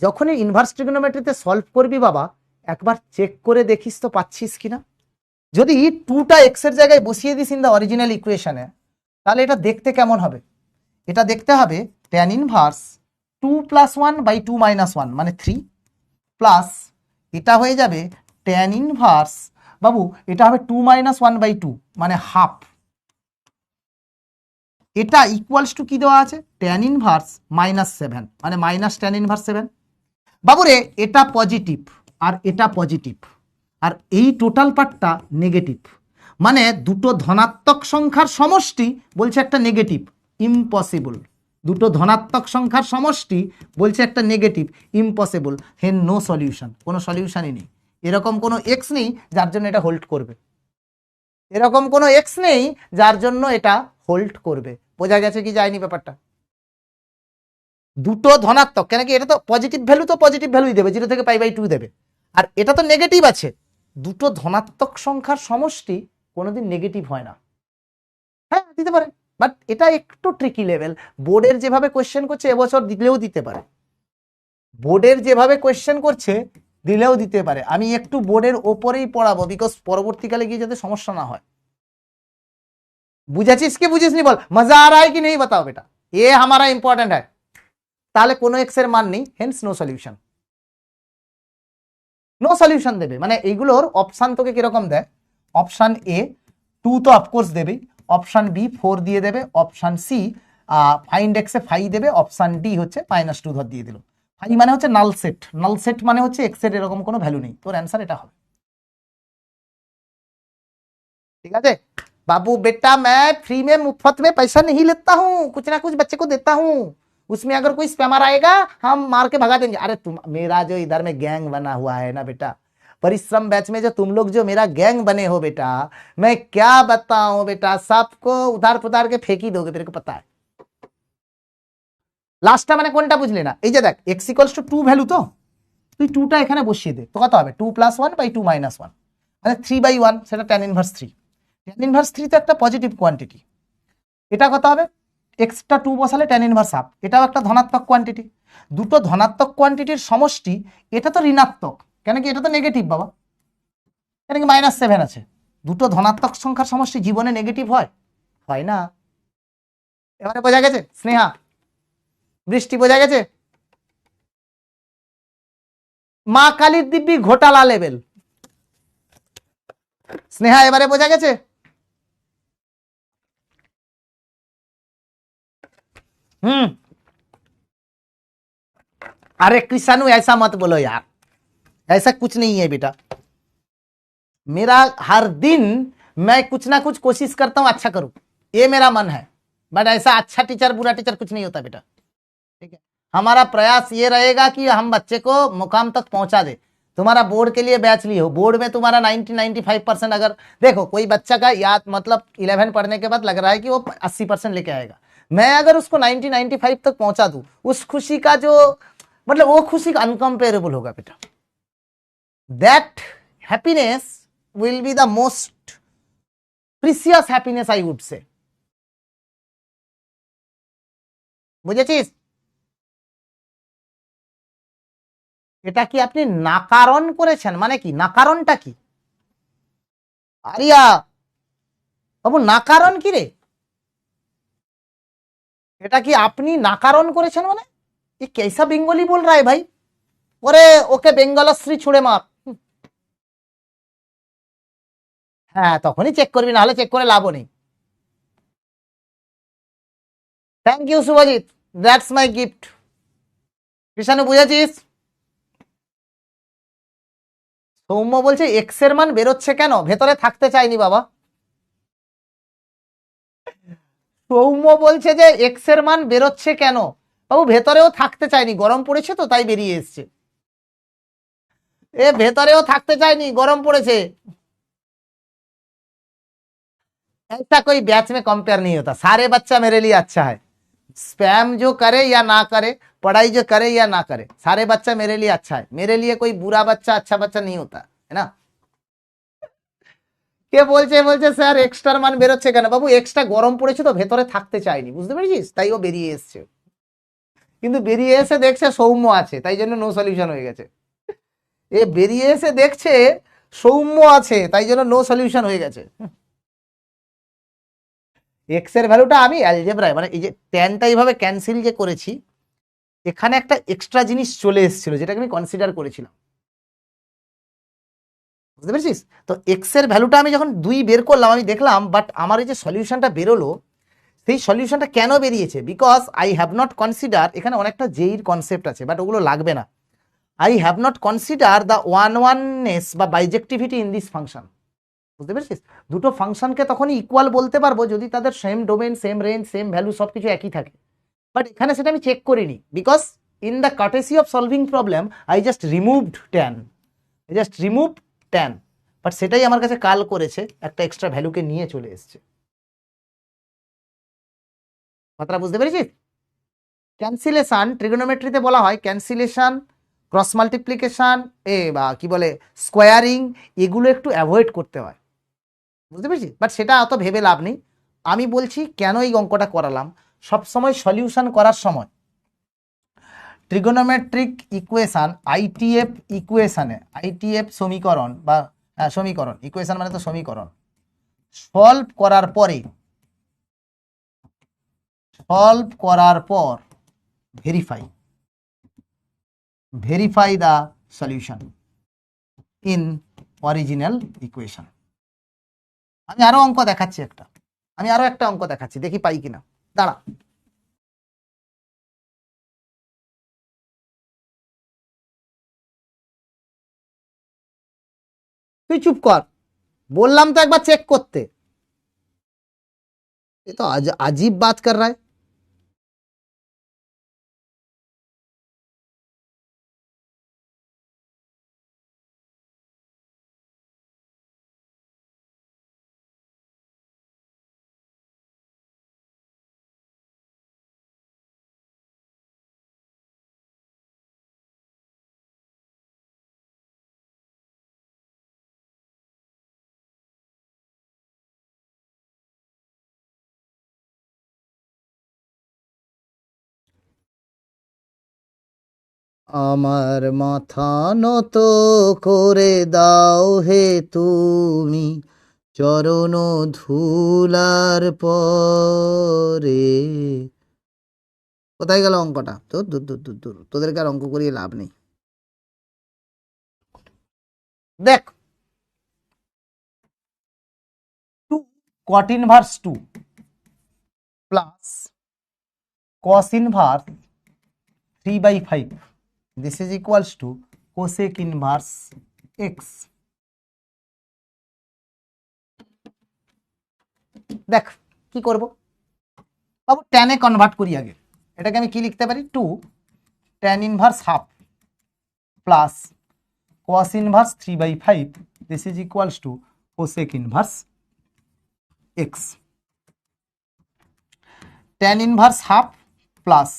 যখনই ইনভার্স ট্রিগোনোমেট্রিতে সলভ করবি বাবা, একবার চেক করে দেখিস তো পাচ্ছিস কিনা। যদি 2টা এক্স এর জায়গায় বসিয়ে দিস ইন দ্য অরিজিনাল ইকুয়েশনে, তাহলে এটা দেখতে কেমন হবে? এটা দেখতে হবে tan inverse 2 plus 1 by 2 minus 1 মানে 3, প্লাস এটা হয়ে যাবে tan ইনভার্স, বাবু এটা হবে 2 মাইনাস 1 বাই 2 মানে হাফ। এটা ইকুয়ালস টু কি দেওয়া আছে? tan ইনভার্স মাইনাস 7 মানে মাইনাস tan ইনভার্স 7। বাবুরে এটা পজিটিভ আর এটা পজিটিভ, আর এই টোটাল পার্টটা নেগেটিভ, মানে দুটো ধনাত্মক সংখ্যার সমষ্টি বলছে একটা নেগেটিভ, ইম্পসিবল। দুটো ধনাত্মক সংখ্যার সমষ্টি বলছে একটা নেগেটিভ, ইম্পসিবল। হেন নো সলিউশন, কোনো সলিউশনই নেই। এরকম কোনো এক্স নেই যার জন্য এটা হোল্ড করবে, এরকম কোনো এক্স নেই যার জন্য এটা হোল্ড করবে। বোঝা গেছে কি যায়নি ব্যাপারটা? দুটো ধনাত্মক, কেন কি এটা তো পজিটিভ ভ্যালু, তো পজিটিভ ভ্যালুই দেবে, 0 থেকে π/2 দেবে, আর এটা তো নেগেটিভ আছে। দুটো ধনাত্মক সংখ্যার সমষ্টি কোনোদিন নেগেটিভ হয় না। হ্যাঁ দিতে পারে, বাট এটা একটু ট্রিকি লেভেল। বোর্ডের যেভাবে কোয়েশ্চেন করছে এবছর দিলেও দিতে পারে, বোর্ডের যেভাবে কোয়েশ্চেন করছে দিলেও দিতে পারে। আমি একটু বোর্ডের ওপরেই পড়াবো, বিকজ পরবর্তীকালে গিয়ে যাতে সমস্যা না হয়। বুঝেছিস কি বুঝিসনি বল? মজা আ রা হ্যায় কি নেই বাতাও বেটা, এ হামারা ইম্পর্টেন্ট হ্যায়। তাহলে কোনো এক্স এর মান নেই, hence no solution. No solution দেবে মানে এইগুলোর অপশান তোকে কিরকম দেয়? অপশান এ 2 তো অফকোর্স দেবেই, অপশান বি 4 দিয়ে দেবে, অপশান সি ফাইন্ড এক্স এ 5 দেবে, অপশান ডি হচ্ছে -2 ধর দিয়ে দিল। 5 মানে হচ্ছে নাল সেট, নাল সেট মানে হচ্ছে এক্স এর এরকম কোনো ভ্যালু নেই। তোর অ্যান্সার এটা হবে। ঠিক আছে बाबू बेटा, मैं फ्री में मुफ्त में पैसा नहीं लेता हूँ, कुछ ना कुछ बच्चे को देता हूँ, उसमें अगर कोई स्पैमर आएगा हम मार के भगा देंगे। अरे तुम, मेरा जो इधर में गैंग बना हुआ है ना बेटा, परिश्रम बैच में जो तुम लोग जो मेरा गैंग बने हो बेटा, मैं क्या बताऊं बेटा, सबको उधार पुधार के फेंक ही दोगे, मेरे को पता है। লাস্টটা মানে কোনটা বুঝলি না? এই যে দেখ x = 2 ভ্যালু, তো তুই 2টা এখানে বসিয়ে দে, তো কত হবে? 2 + 1 / 2 - 1 মানে 3/1, সেটা tan ইনভার্স 3। tan ইনভার্স 3 তো একটা পজিটিভ কোয়ান্টিটি। এটা কত হবে? এক্সট্রা 2 বসালে tan ইনভার্স হাফ, এটাও একটা ধনাত্মক কোয়ান্টিটি। দুটো ধনাত্মক কোয়ান্টিটির সমষ্টি, এটা তো ঋণাত্মক, কেন কি এটা তো নেগেটিভ বাবা, কেন কি -7 আছে। দুটো ধনাত্মক সংখ্যার সমষ্টি জীবনে নেগেটিভ হয়? হয় না। এবারে বোঝা গেছে স্নেহা, বৃষ্টি বোঝা গেছে? মা কালীর দিব্যি ঘোটালা লেভেল। স্নেহা এবারে বোঝা গেছে? अरे कृष्णु ऐसा मत बोलो यार, ऐसा कुछ नहीं है बेटा। मेरा हर दिन मैं कुछ ना कुछ कोशिश करता हूं अच्छा करूं, ये मेरा मन है, बट ऐसा अच्छा टीचर बुरा टीचर कुछ नहीं होता बेटा। ठीक है, हमारा प्रयास ये रहेगा कि हम बच्चे को मुकाम तक पहुंचा दे। तुम्हारा बोर्ड के लिए बैच ली हो, बोर्ड में तुम्हारा 90-95% अगर देखो कोई बच्चा का याद मतलब 11 पढ़ने के बाद लग रहा है कि वो 80% लेके आएगा, मैं अगर उसको 90-95 तक पहुंचा दूं, उस खुशी का जो मतलब वो खुशी अनकंपेरेबल होगा बेटा। That happiness will be the most precious happiness I would say. বুঝেছিস? এটা কি আপনি নাকারণ করেছেন? মানে কি নাকারণটা কি? আরিয়া বাবু নাকারণ কি রে? এটা কি আপনি নাকারণ করেছেন? মানে ये कैसा बेंगोली बोल रहा है भाई? ওরে ওকে বেঙ্গলশ্রী ছুড়ে মার। হ্যাঁ তখনই চেক করবি, না হলে চেক করে লাভও নেই। Thank you Shubhajit, that's my gift. Krishanu বুঝেছিস? সৌম্য বলছে এক্স এর মান বেরোচ্ছে কেন? ভেতরে থাকতে চাইনি বাবা। সৌম্য বলছে যে এক্স এর মান বেরোচ্ছে কেন? বাবু ভেতরেও থাকতে চাইনি, গরম পড়েছে তো তাই বেরিয়ে এসছে। এ ভেতরেও থাকতে চাইনি, গরম পড়েছে। ऐसा कोई बैच में कंपेयर नहीं होता, सारे बच्चा मेरे लिए अच्छा है। स्पैम जो करे या ना करे, पढ़ाई जो करे या ना करे, सारे बच्चा मेरे लिए अच्छा है। मेरे लिए कोई बुरा बच्चा अच्छा बच्चा नहीं होता है ना। কে বলছে বলছে স্যার এক্সট্রার মান বেরোচ্ছে কেন? বাবু এক্সট্রা গরম পড়েছে তো ভেতরে থাকতে চায়নি, বুঝতে পেরেছিস, তাই ও বেরিয়ে এসছে। কিন্তু বেরিয়ে এসে দেখছে সৌম্য আছে, তাই জন্য নো সলিউশন হয়ে গেছে। এ বেরিয়ে এসে দেখছে সৌম্য আছে, তাই জন্য নো সলিউশন হয়ে গেছে। এক্স এর ভ্যালুটা আমি অ্যালজেব্রায় মানে এই যে ট্যানটা এইভাবে ক্যান্সেল যে করেছি, এখানে একটা এক্সট্রা জিনিস চলে এসেছিল যেটাকে আমি কনসিডার করেছিলাম, বুঝতে পেরেছিস? তো এক্স এর ভ্যালুটা আমি যখন 2 বের করলাম আমি দেখলাম, বাট আমার এই যে সলিউশনটা বেরোলো, সেই সলিউশনটা কেন বেরিয়েছে? Because I have not consider, এখানে অনেকটা জেইর কনসেপ্ট আছে বাট ওগুলো লাগবে না। I have not consider the oneness বা বাইজেক্টিভিটি ইন দিস ফাংশন, বুঝতে পেরেছিস? দুটো ফাংশনকে তখনই ইকুয়াল বলতে পারবো যদি তাদের same domain, same range, same value সবকিছু একই থাকে। বাট এখানে সেটা আমি চেক করিনি, because in the courtesy of solving problem I just removed tan, but সেটাই আমার কাছে কাল করেছে, একটা এক্সট্রা ভ্যালুকে নিয়ে চলে এসছে। কথাটা বুঝতে পেরেছিস? ক্যান্সিলেশন ট্রিগোনোমেট্রিতে বলা হয় ক্যান্সিলেশন, ক্রস মাল্টিপ্লিকেশন বা কি বলে স্কোয়ারিং, এগুলো একটু অ্যাভয়েড করতে হয়, বুঝতে পেরেছিস? বাট সেটা অত ভেবে লাভ নেই। আমি বলছি কেন এই অঙ্কটা করালাম। সবসময় সলিউশন করার সময় ট্রিগোনোমেট্রিক ইকুয়েশন, আইটিএফ ইকুয়েশনে, আইটিএফ সমীকরণ বা সমীকরণ, ইকুয়েশন মানে তো সমীকরণ, সলভ করার পর verify the solution in original equation. আমি আরো অঙ্ক দেখাচ্ছি একটা অঙ্ক দেখাচ্ছি, দেখি পাই কিনা, দাঁড়া। তুই চুপ কর, বললাম তো একবার চেক করতে। ये तो अजीब बात कर रहा है। আমার মাথা নত করে দাও হে তুমি চরণ ধুলার পরে। কোথায় গেল অঙ্কটা? তো দূর দূর দূর দূর, তোদেরকে আর অঙ্ক করিয়ে লাভ নেই। দেখ, 2 cot inverse 2 plus cos inverse 3/5, this is equals to cosec inverse x। দেখ কি করব বাবু, ট্যানে কনভার্ট করি আগে। এটাকে আমি কি লিখতে পারি? 2 tan inverse half plus cos inverse 3/5, this is equals to cosec inverse x। tan inverse half plus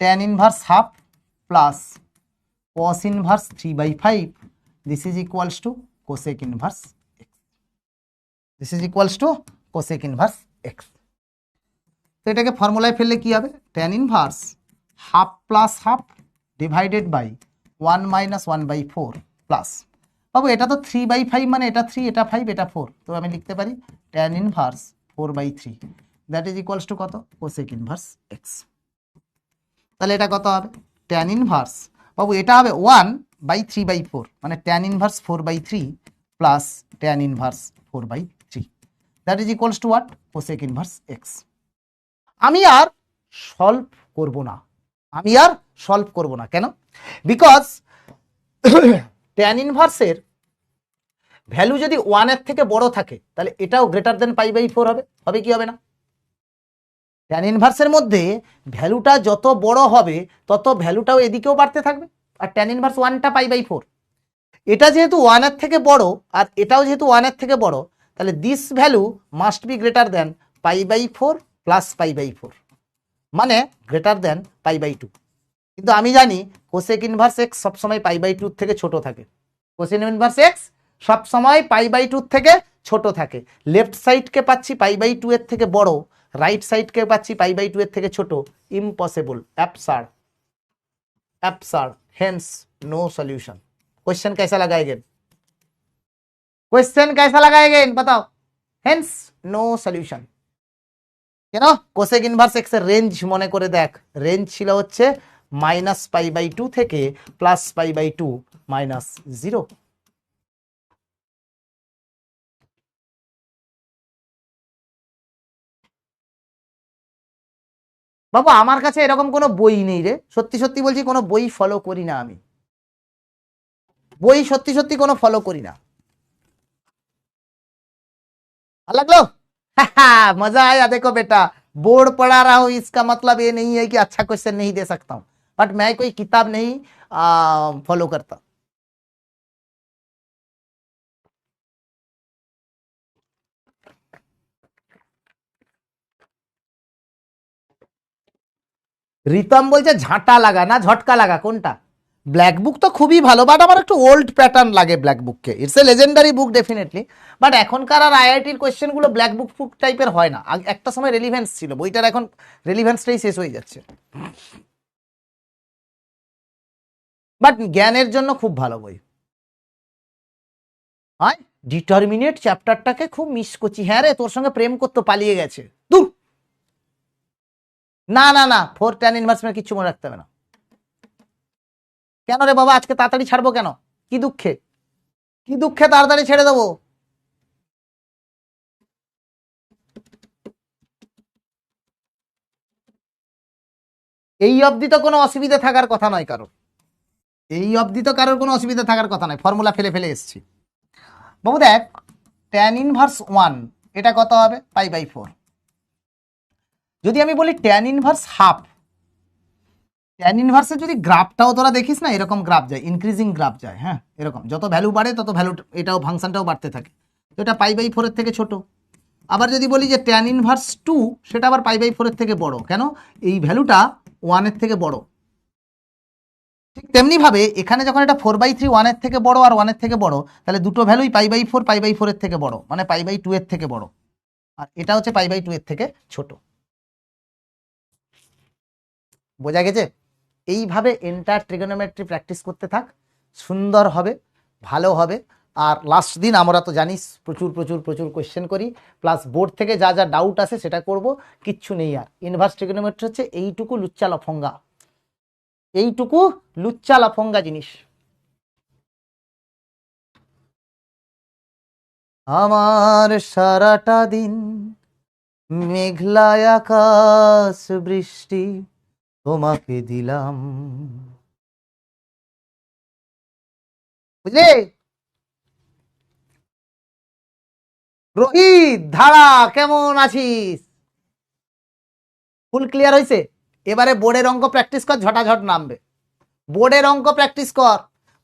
tan inverse half plus cos inverse 3/5, this is equals to cosec inverse x, this is equals to cosec inverse x। তো এটাকে ফর্মুলায় ফেললে কি হবে? tan inverse half plus half divided by 1 minus 1/4 plus, বাবু এটা তো 3/5 মানে এটা 3, এটা 5, এটা 4, তো আমি লিখতে পারি tan inverse 4/3, that is equals to কত? cosec inverse x। তাহলে এটা কত হবে? tan inverse, বাবু এটা হবে 1/3/4 মানে tan inverse 4/3 plus tan inverse 4/3, that is equals to what? cosec inverse x। আমি আর সলভ করব না, কেন? বিকজ tan ইনভার্সের ভ্যালু যদি 1 এর থেকে বড় থাকে তাহলে এটাও গ্রেটার দেন π/4 হবে কি হবে না? tan ইনভার্সের মধ্যে ভ্যালুটা যত বড় হবে তত ভ্যালুটাও এদিকেও বাড়তে থাকবে, আর tan ইনভার্স 1টা π/4, এটা যেহেতু 1 এর থেকে বড় আর এটাও যেহেতু 1 এর থেকে বড়, তাহলে this value must be greater than π/4 plus π/4, মানে গ্রেটার দেন π/2। কিন্তু আমি জানি কোসেক ইনভার্স এক্স সবসময় π/2 থেকে ছোট থাকে, কোসেক ইনভার্স এক্স সবসময় π/2 থেকে ছোট থাকে। লেফট সাইডকে পাচ্ছি π/2 এর থেকে বড়, রাইট সাইডকে পাচ্ছি π/2 এর থেকে ছোট। Impossible, absurd, absurd, hence no solution. Question कैसा लगा अगेन, क्वेश्चन कैसा लगा अगेन बताओ, हेंस नो सॉल्यूशन। কেন কোসেক ইনভার্স এক্স এর রেঞ্জ মনে করে দেখ, রেঞ্জ ছিল হচ্ছে -π/2 থেকে +π/2 -0। বাবু আমার কাছে এরকম কোনো বই নেই রে, সত্যি সত্যি বলছি, কোনো বই ফলো করি না আমি, বই সত্যি সত্যি কোনো ফলো করি না। ভালো লাগলো? मजा आया? देखो बेटा, बोर्ड पढ़ा रहा हूं इसका मतलब ये नहीं है कि अच्छा क्वेश्चन नहीं दे सकता हूं, बट मैं कोई किताब नहीं फॉलो करता। রিতম বলছে ঝাঁটা লাগা না ঝটকা লাগা, কোনটা? ব্ল্যাক বুক তো খুবই ভালো, বাট আমার একটু ওল্ড প্যাটার্ন লাগে ব্ল্যাক বুককে। It's a legendary book definitely, but এখনকার আর আইআইটির কোয়েশ্চেনগুলো ব্ল্যাক বুক বুক টাইপের হয় না। একটা সময় রেলিভেন্স ছিল বইটার, এখন রেলিভেন্সটাই শেষ হয়ে যাচ্ছে। বাট জ্ঞানের জন্য খুব ভালো বই। হয় ডিটারমিনেট চ্যাপ্টারটাকে খুব মিস করছি। হ্যাঁ রে, তোর সঙ্গে প্রেম করতে পালিয়ে গেছে। দূর, না না না, 4 tan ইনভার্স কিছু মনে রাখতে হবে না। কেন রে বাবা, আজকে তাড়াতাড়ি ছাড়বো কেন? কি দুঃখে, কি দুঃখে তাড়াতাড়ি ছেড়ে দেবো? এই অবধি তো কোনো অসুবিধা থাকার কথা নয় কারোর, এই অবধি তো কারোর কোনো অসুবিধা থাকার কথা নয়। ফর্মুলা ফেলে ফেলে এসছি বাবু। দেখ tan ইনভার্স 1 এটা কত হবে? π/4। যদি আমি বলি tan ইনভার্স হাফ, tan ইনভার্সের যদি গ্রাফটাও তোরা দেখিস না, এরকম গ্রাফ যায়, ইনক্রিজিং গ্রাফ যায়। হ্যাঁ, এরকম যত ভ্যালু বাড়ে তত ভ্যালু এটাও ফাংশনটাও বাড়তে থাকে। তো এটা π/4 এর থেকে ছোট। আবার যদি বলি যে tan ইনভার্স 2, সেটা আবার π/4 এর থেকে বড়। কেন? এই ভ্যালুটা 1 এর থেকে বড়। ঠিক তেমনি ভাবে এখানে যখন এটা 4/3 1 এর থেকে বড় আর 1 এর থেকে বড়, তাহলে দুটো ভ্যালুই π/4 এর থেকে বড়, মানে π/2 এর থেকে বড়, আর এটা হচ্ছে π/2 এর থেকে ছোট। বোঝা গেছে? এইভাবে এন্টার ট্রিগোনোমেট্রি প্র্যাকটিস করতে থাক, সুন্দর হবে, ভালো হবে। আর লাস্ট দিন আমরা তো জানিস প্রচুর প্রচুর প্রচুর কোয়েশ্চেন করি, প্লাস বোর্ড থেকে যা যা ডাউট আসে সেটা করব, কিচ্ছু নেই আর। ইনভার্স ট্রিগোনোমেট্রি হচ্ছে এইটুকু লুচ্চা লফঙ্গা, এইটুকু লুচ্চা লফঙ্গা জিনিস। আমার সারাটা দিন মেঘলা আকাশ বৃষ্টি তোমাকে দিলাম, বুঝলে? রোহিত ধারা, কেমন আছিস? ফুল ক্লিয়ার হয়েছে? এবারে বোর্ডের অঙ্ক প্র্যাকটিস কর, ঝটাঝট নামবে। বোর্ডের অঙ্ক প্র্যাকটিস কর,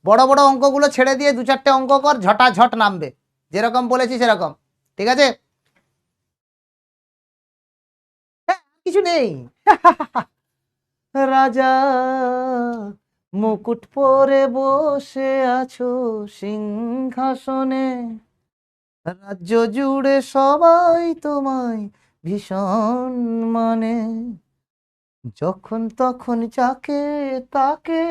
বড় বড় অঙ্কগুলো ছেড়ে দিয়ে 2-4টে অঙ্ক কর, ঝটাঝট নামবে, যেরকম বলেছি সেরকম। ঠিক আছে? হ্যাঁ, কিছু নেই। রাজা মুকুট পরে বসে আছো সিংহাসনে, রাজ্য জুড়ে সবাই তোমায় ভীষণ মানে, যখন তখন যাকে তাকে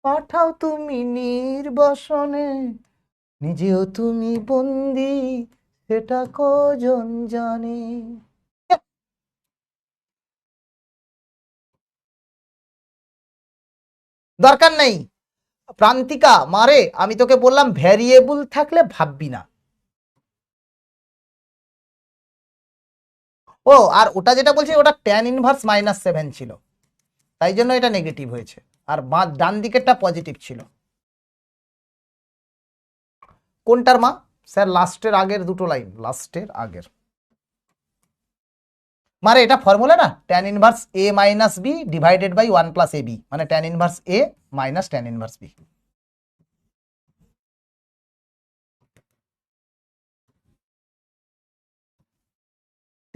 পাঠাও তুমি নির্বাসনে, নিজেও তুমি বন্দি সেটা কজন জানে। দরকার নেই প্রান্তিকা মারে, আমি তোকে বললাম ভ্যারিয়েবল থাকলে ভাববি না। ও আর ওটা যেটা বলছি ওটা tan ইনভার্স -7 ছিল, তাই জন্য এটা নেগেটিভ হয়েছে, আর ডান দিকেরটা পজিটিভ ছিল। কোনটার মা? স্যার লাস্টের আগের দুটো লাইন, লাস্টের আগের। মানে এটা ফর্মুলা না, tan inverse a minus b divided by 1 plus ab, মানে tan inverse a minus tan inverse b।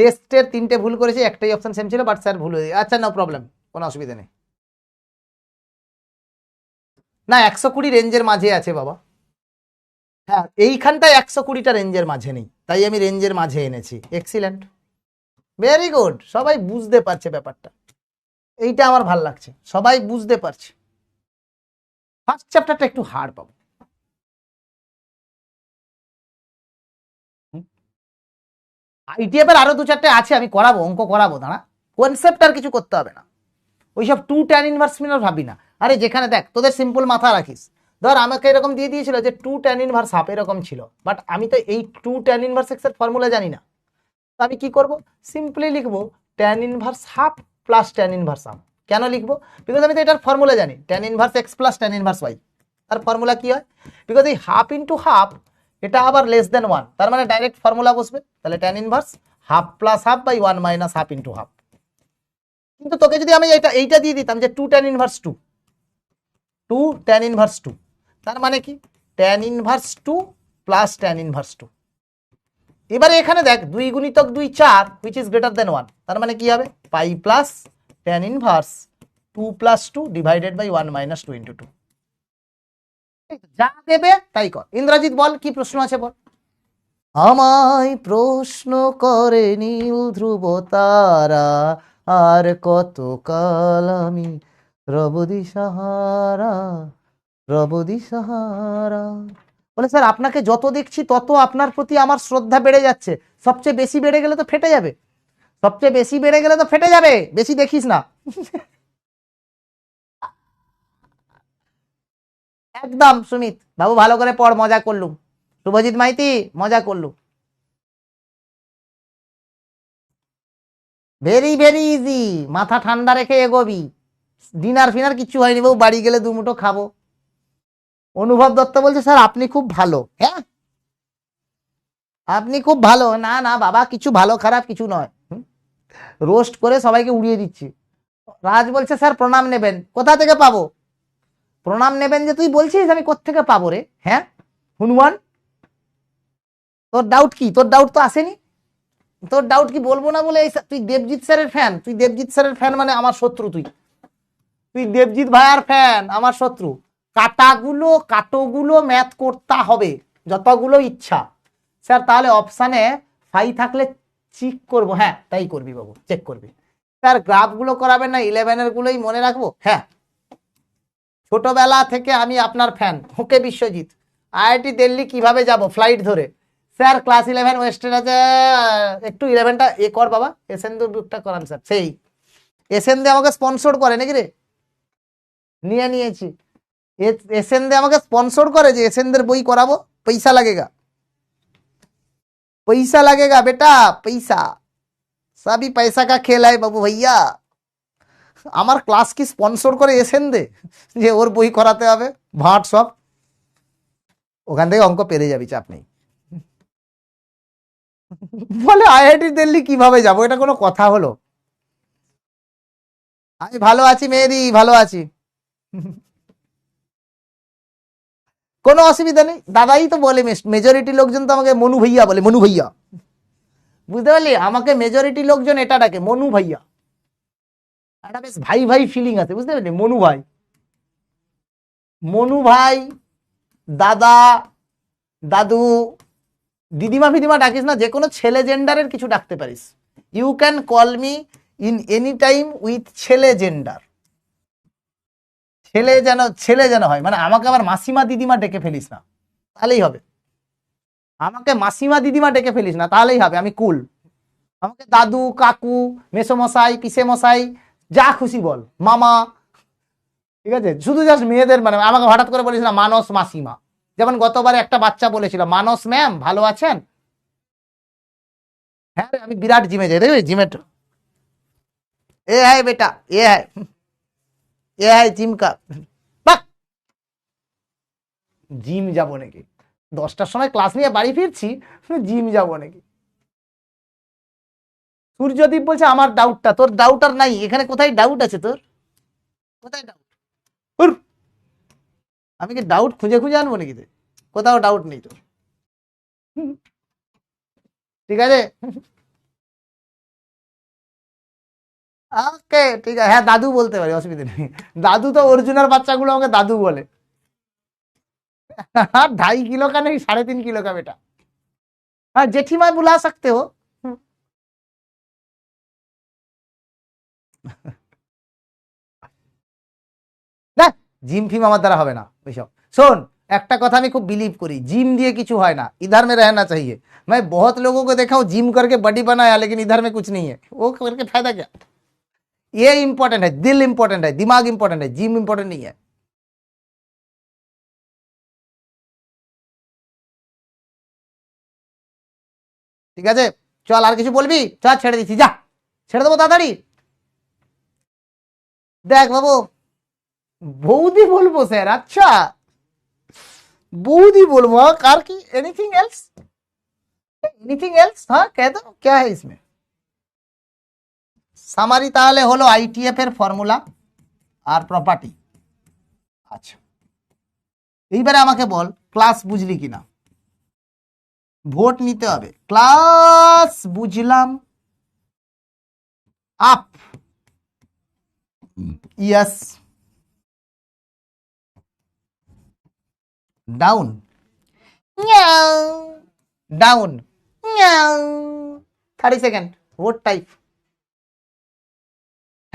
টেস্টের 3টে ভুল করেছি, একটাই অপশন সেম ছিল, বাট স্যার ভুল হয়ে, আচ্ছা নো প্রবলেম, কোনো অসুবিধা নেই। না 120 রেঞ্জের মাঝে আছে বাবা। হ্যাঁ এইখানটায় 120টা রেঞ্জের মাঝে নেই, তাই আমি রেঞ্জের মাঝে এনেছি। এক্সিলেন্ট, ভেরি গুড, সবাই বুঝতে পারছে ব্যাপারটা, এইটা আমার ভাল লাগছে, সবাই বুঝতে পারছে। ফার্স্ট চ্যাপ্টারটা একটু হার্ড পাবো। আইটিএফ এর আরো 2-4টে আছে, আমি করাবো, অঙ্ক করাবো, দাঁড়া, কনসেপ্ট আর কিছু করতে হবে না, ওইসব 2 tan ইনভার্স মিনার ভাবি না। আরে যেখানে দেখ তোদের সিম্পল মাথা রাখিস, ধর আমাকে এরকম দিয়ে দিয়েছিল যে 2 tan ইনভার্স হাফ এরকম ছিল, বাট আমি তো এই 2 tan ইনভার্স এক্স এর ফর্মুলা জানি না, তো আমি কি করব, সিম্পলি লিখবো tan inverse half plus tan inverse half. কেন লিখবো, বিকজ আমি তো এটার ফর্মুলা জানি, tan inverse x plus tan inverse y. তার ফর্মুলা কি হয়, বিকজ এই হাফ ইন্টু হাফ এটা আবার লেস দেন 1, তার মানে ডাইরেক্ট ফর্মুলা বসবে, তাহলে tan inverse half plus half by 1 minus half into half. কিন্তু তোকে যদি আমি এইটা দিয়ে দিতাম যে 2 tan ইনভার্স 2 tan ইনভার্স 2, তার মানে কি tan inverse 2 plus tan inverse 2। এবারে এখানে দেখ 2 গুণিতক 2 4 which is greater than 1, তার মানে কি হবে pi plus tan inverse 2 plus 2 divided by 1 minus 2 into 2। যা দেবে তাই কর। ইন্দ্রজিৎ বল কি প্রশ্ন আছে বল। আমায় প্রশ্ন করে নীল ধ্রুব তারা, আর কত কাল আমি রব দিশাহারা, রব দিশাহারা। বলে স্যার আপনাকে যত দেখছি তত আপনার প্রতি আমার শ্রদ্ধা বেড়ে যাচ্ছে, সবচেয়ে বেশি বেড়ে গেলে তো ফেটে যাবে, সবচেয়ে বেশি বেড়ে গেলে তো ফেটে যাবে, বেশি দেখিস না। একদম সুমিত বাবু ভালো করে পড়, মজা করলুম। শুভজিৎ মাইতি মজা করলুম, ভেরি ভেরি ইজি, মাথা ঠান্ডা রেখে এগোবি। ডিনার ফিনার কিছু হয়নি বাবু, বাড়ি গেলে 2 মুঠো খাবো। অনুভব দত্ত বলছে স্যার আপনি খুব ভালো, হ্যাঁ আপনি খুব ভালো, না না বাবা কিছু ভালো খারাপ কিছু নয়, রোস্ট করে সবাইকে উড়িয়ে দিচ্ছি। রাজ বলছে স্যার প্রণাম নেবেন, কোথা থেকে পাবো প্রণাম নেবেন, যে তুই বলছিস আমি কোত্থেকে পাবো রে, হ্যাঁ হুনওয়ান, তোর ডাউট কি, তোর ডাউট তো আসেনি, তোর ডাউট কি বলবো না বলে তুই দেবজিৎ স্যারের ফ্যান, তুই দেবজিৎ স্যারের ফ্যান মানে আমার শত্রু, তুই তুই দেবজিৎ ভাইয়ার ফ্যান আমার শত্রু। কাটোগুলো ম্যাথ করতে হবে যতগুলো ইচ্ছা। স্যার তাহলে অপশানে ফাই থাকলে চেক করবো, হ্যাঁ তাই করবি বাবু, চেক করবি। স্যার গ্রাফগুলো করাবেন না, 11-এর গুলোই মনে রাখবো, হ্যাঁ ছোটবেলা থেকে আমি আপনার ফ্যান। ওকে বিশ্বজিৎ, আইআইটি দিল্লি কিভাবে যাব, ফ্লাইট ধরে। স্যার ক্লাস 11 ওয়েস্টের আছে, একটু 11টা এ কর বাবা, এসএনদের বুকটা করান স্যার, সেই এসএনদে আমাকে স্পন্সর করে নাকি রে, নিয়েছি, এসএনদে আমাকে স্পন্সর করে যে এসএনদের বই করাবো, পয়সা লাগেগা, पैसा लगेगा बेटा, पैसा सभी पैसा का खेल है बाबू भैया। আমার ক্লাস কি স্পন্সর করে এসেন দে যে ওর বই করাতে হবে, ভাট সব, ওখান থেকে অঙ্ক পেরে যাবি, চাপ নেই। বলে আইআইটি দিল্লি কিভাবে যাব, এটা কোনো কথা হলো? আমি ভালো আছি মেহেদি, ভালো আছি, কোনো অসুবিধা নেই। দাদাই তো বলে, মেজরিটি লোকজন তো আমাকে মনু ভাইয়া বলে, মনু ভাইয়া, বুঝতে পারলি, আমাকে মেজরিটি লোকজন এটা ডাকে মনু ভাইয়া, একটা বেশ ভাই ভাই ফিলিং আছে, বুঝতে পারলি, মনু ভাই, মনু ভাই, দাদা, দাদু, দিদিমা ফিদিমা ডাকিস না, যে কোনো ছেলে জেন্ডারের কিছু ডাকতে পারিস। You can call me in any time with ছেলে জেন্ডার, ছেলে যেন হয়, মানে আমাকে আবার মাসিমা দিদিমা ডেকে ফেলিস না, তাহলেই হবে। আমাকে মাসিমা দিদিমা ডেকে ফেলিস না, তাহলেই হবে, আমি কুল। আমাকে দাদু, কাকু, মেসোমশাই, পিসে মশাই, যা খুশি বল, মামা, ঠিক আছে, শুধু জাস্ট মেয়েদের, মানে আমাকে হঠাৎ করে বলিস না মানস মাসিমা। যেমন গতবারে একটা বাচ্চা বলেছিল মানস ম্যাম ভালো আছেন, হ্যাঁ আমি বিরাট জিমে যাই, দেখবি জিমে এ হ্যাঁ বেটা, এ হ্যাঁ জিম কা, জিম যাবো নাকি, 10টার সময় ক্লাস নিয়ে বাড়ি ফিরছি, জিম যাবো নাকি? সূর্যদীপ বলছে আমার ডাউটটা, তোর ডাউট আর নাই এখানে, কোথায় ডাউট আছে তোর, কোথায় ডাউট? আমি কি ডাউট খুঁজে খুঁজে আনবো নাকি? কোথাও ডাউট নেই তোর, ঠিক আছে। ওকে ঠিক আছে, হ্যাঁ দাদু বলতে পারি, অসুবিধা নেই। দাদু তো অর্জুনের বাচ্চাগুলো আমাকে দাদু বলে। 2.5 किलो का नहीं, 3.5 किलो का बेटा। हाँ जेठीमा बुला सकते हो। না, জিম ফিম আমার দ্বারা হবে না ওইসব। শোন, একটা কথা আমি খুব बिलीव करी, जिम दिए কিছু হয় না, इधर में रहना चाहिए। मैं बहुत लोगों को देखा हूँ जिम करके बॉडी बनाया, लेकिन इधर में कुछ नहीं है, वो करके फायदा क्या। ये इंपॉर्टेंट है, दिल इंपॉर्टेंट है, दिमाग इंपॉर्टेंट है, जिम इंपॉर्टेंट नहीं है। ঠিক আছে, চল আর কিছু বলবি, চল ছেড়ে দিচ্ছি, যা ছেড়ে দেবো তাড়াতাড়ি। দেখ বাবু, বৌদি বলবো স্যার, আচ্ছা বৌদি बोलबो, कार की एनीथिंग एल्स, एनीथिंग एल्स, हाँ कह दो क्या है इसमें। সামারি তাহলে হলো আইটিএফ এর ফর্মুলা আর প্রপার্টি। আচ্ছা, এইবারে আমাকে বল ক্লাস বুঝলি কিনা, ভোট নিতে হবে। ক্লাস বুঝলাম, up yes, down down 30 second, vote type.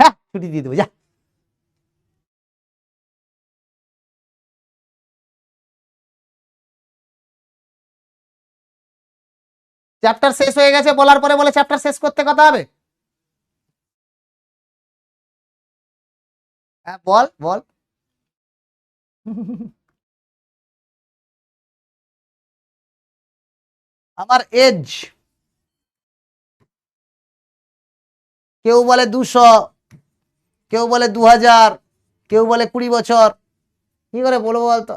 হ্যাঁ ছুটি দিয়ে দেবো, যা। চ্যাপ্টার শেষ হয়ে গেছে বলার পরে বলে চ্যাপ্টার শেষ করতে কথা হবে। হ্যাঁ বল বল। আমার এজ, কেউ বলে 200, কেউ বলে 2000, কেউ বলে 20 বছর, কি করে বলবো বলতো।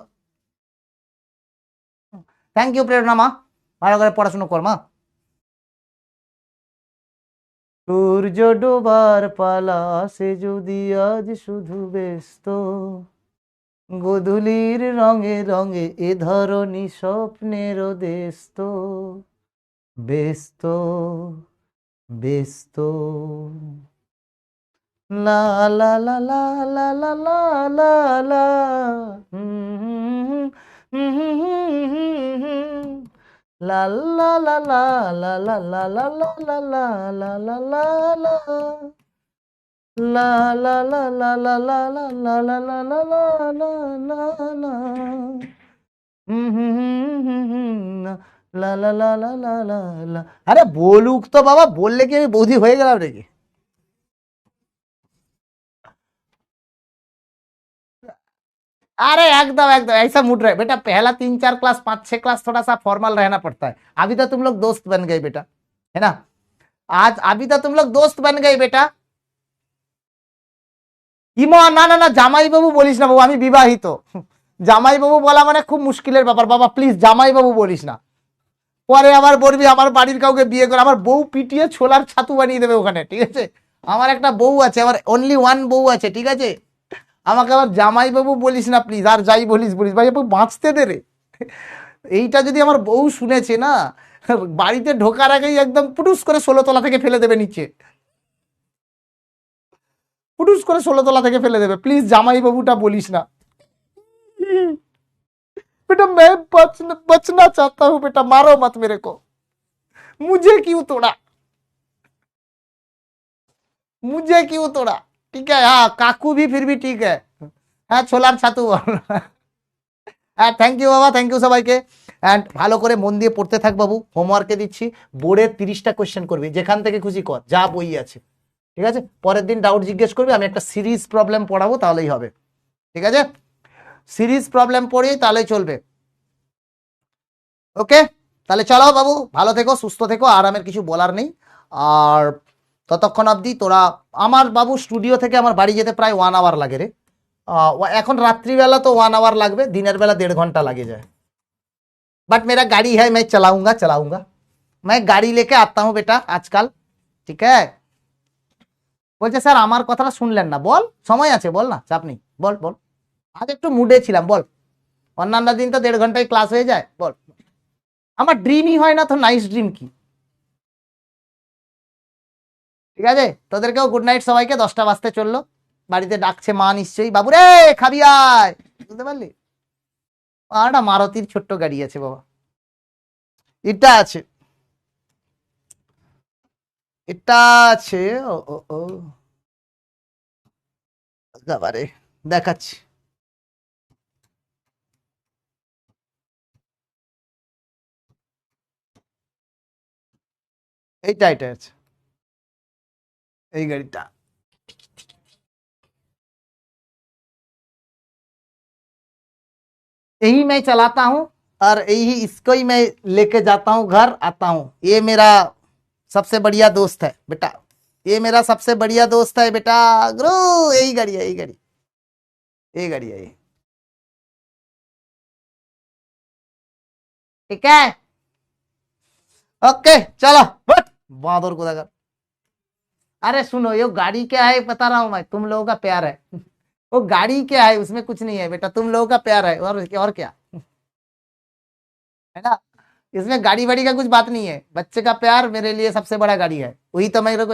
থ্যাংক ইউ প্রেরণা মা, ভালো করে পড়াশুনো কর মা। সূর্য ডোবার পালা সে যদি আজ শুধু ব্যস্ত, গোধূলির রঙে রঙে এ ধরনী স্বপ্নের দেস্ত, ব্যস্ত ব্যস্ত, লা লা লা লা লা লা লা লা লা, লা লা লা লা লা লা লা লা লা লা লা লা লা লা, লা লা লা লা লা লা লা লা লা লা লা লা লা লা, না, লা লা লা লা লা লা লা। আরে বলুক তো বাবা, বললে কি আমি বৌদি হয়ে গেলাম নাকি। अरे एकदम एकदम ऐसा मूड रहे बेटा, पहला 3 4 क्लास 5 6 क्लास थोड़ा सा फॉर्मल रहना पड़ता है। अभी तो तुम लोग दोस्त बन गए बेटा, है ना। आज अभी तो तुम लोग दोस्त बन गए बेटा। ইমো না না না, জামাই বাবু বলিস না বাবু, আমি বিবাহিত। জামাই বাবু বলা মানে খুব মুশকিলের ব্যাপার বাবা, প্লিজ জামাই বাবু বলিস না। পরে আবার বলবি আমার বাড়ির কাউকে বিয়ে করে, আমার বউ পিটিয়ে ছোলার ছাতু বানিয়ে দেবে ওখানে, ঠিক আছে। আমার একটা বউ আছে, আমার অনলি ওয়ান বউ আছে, ঠিক আছে। আমাকে আবার জামাই বাবু বলিস না প্লিজ, আর যাই বলিস বলিস, ভাই বাবু বাঁচতে দে রে। এইটা যদি আমার বউ শুনেছে না, বাড়িতে ঢোকার আগেই একদম পুটুস করে 16 তলা থেকে ফেলে দেবে নিচে, পুটুস করে 16 তলা থেকে ফেলে দেবে। প্লিজ জামাই বাবুটা বলিস না बेटा, मैं बचना चाहता हूँ बेटा, मारो मत मेरे को, मुझे क्यों तोड़ा, मुझे क्यों तोड़ा। ठीक है, हाँ काकू भी फिर भी ठीक है, হ্যাঁ ছোলার ছাতু বল। হ্যাঁ থ্যাংক ইউ বাবা, থ্যাংক ইউ সবাইকে। অ্যান্ড ভালো করে মন দিয়ে পড়তে থাক বাবু, হোমওয়ার্কে দিচ্ছি, বোর্ডের 30টা কোয়েশ্চেন করবি, যেখান থেকে খুশি কর, যা বই আছে, ঠিক আছে। পরের দিন ডাউট জিজ্ঞেস করবি, আমি একটা সিরিজ প্রবলেম পড়াবো, তাহলেই হবে, ঠিক আছে। সিরিজ প্রবলেম পড়েই তাহলেই চলবে, ওকে। তাহলে চলো বাবু, ভালো থেকো, সুস্থ থেকো, আরামের কিছু বলার নেই। আর ততক্ষণ অবধি তোরা, আমার বাবু স্টুডিও থেকে আমার বাড়ি যেতে প্রায় 1 আওয়ার লাগে রে। এখন রাত্রিবেলা তো 1 আওয়ার লাগবে, দিনের বেলা 1.5 घंटा लगे जाए। बट मेरा गाड़ी है, मैं चलाऊंगा चलाऊंगा, मैं गाड़ी लेके आता हूँ बेटा आजकल, ठीक है। বলছে স্যার আমার কথাটা শুনলেন না, বল সময় আছে, বল না, চাপ নেই, বল বল। আজ একটু মুডে ছিলাম, বল। অন্যান্য দিন তো 1.5 ঘন্টায় ক্লাস হয়ে যায়, বল। আমার ড্রিমই হয় না তো নাইস ড্রিম কি। ঠিক আছে, তোদেরকেও গুড নাইট সবাইকে, 10টা বাজতে চললো, বাড়িতে ডাকছে মা নিশ্চয়ই, বাবু রে খাবি আয়, বুঝতে পারলি? একটা মারুতির ছোট্ট গাড়ি আছে বাবা, এটা আছে, এটা আছে। ও ও ও বাবারে, দেখাচ্ছি। এইটা এটা আছে, এই গাড়িটা। यही मैं चलाता हूँ और यही इसको ही मैं लेके जाता हूँ, घर आता हूँ। ये मेरा सबसे बढ़िया दोस्त है बेटा, ये मेरा सबसे बढ़िया दोस्त है बेटा गुरु। यही गाड़ी है, यही गाड़ी, यही गाड़ी है ये। ठीक है, ओके चलो हट, बादर को देगा। अरे सुनो, ये गाड़ी क्या है बता रहा हूँ मैं, तुम लोगों का प्यार है। वो गाड़ी क्या है, उसमें कुछ नहीं है बेटा, तुम लोगों का प्यार है, और क्या है ना। इसमें गाड़ी वाड़ी का कुछ बात नहीं है, बच्चे का प्यार मेरे लिए सबसे बड़ा गाड़ी है, वही तो मेरे को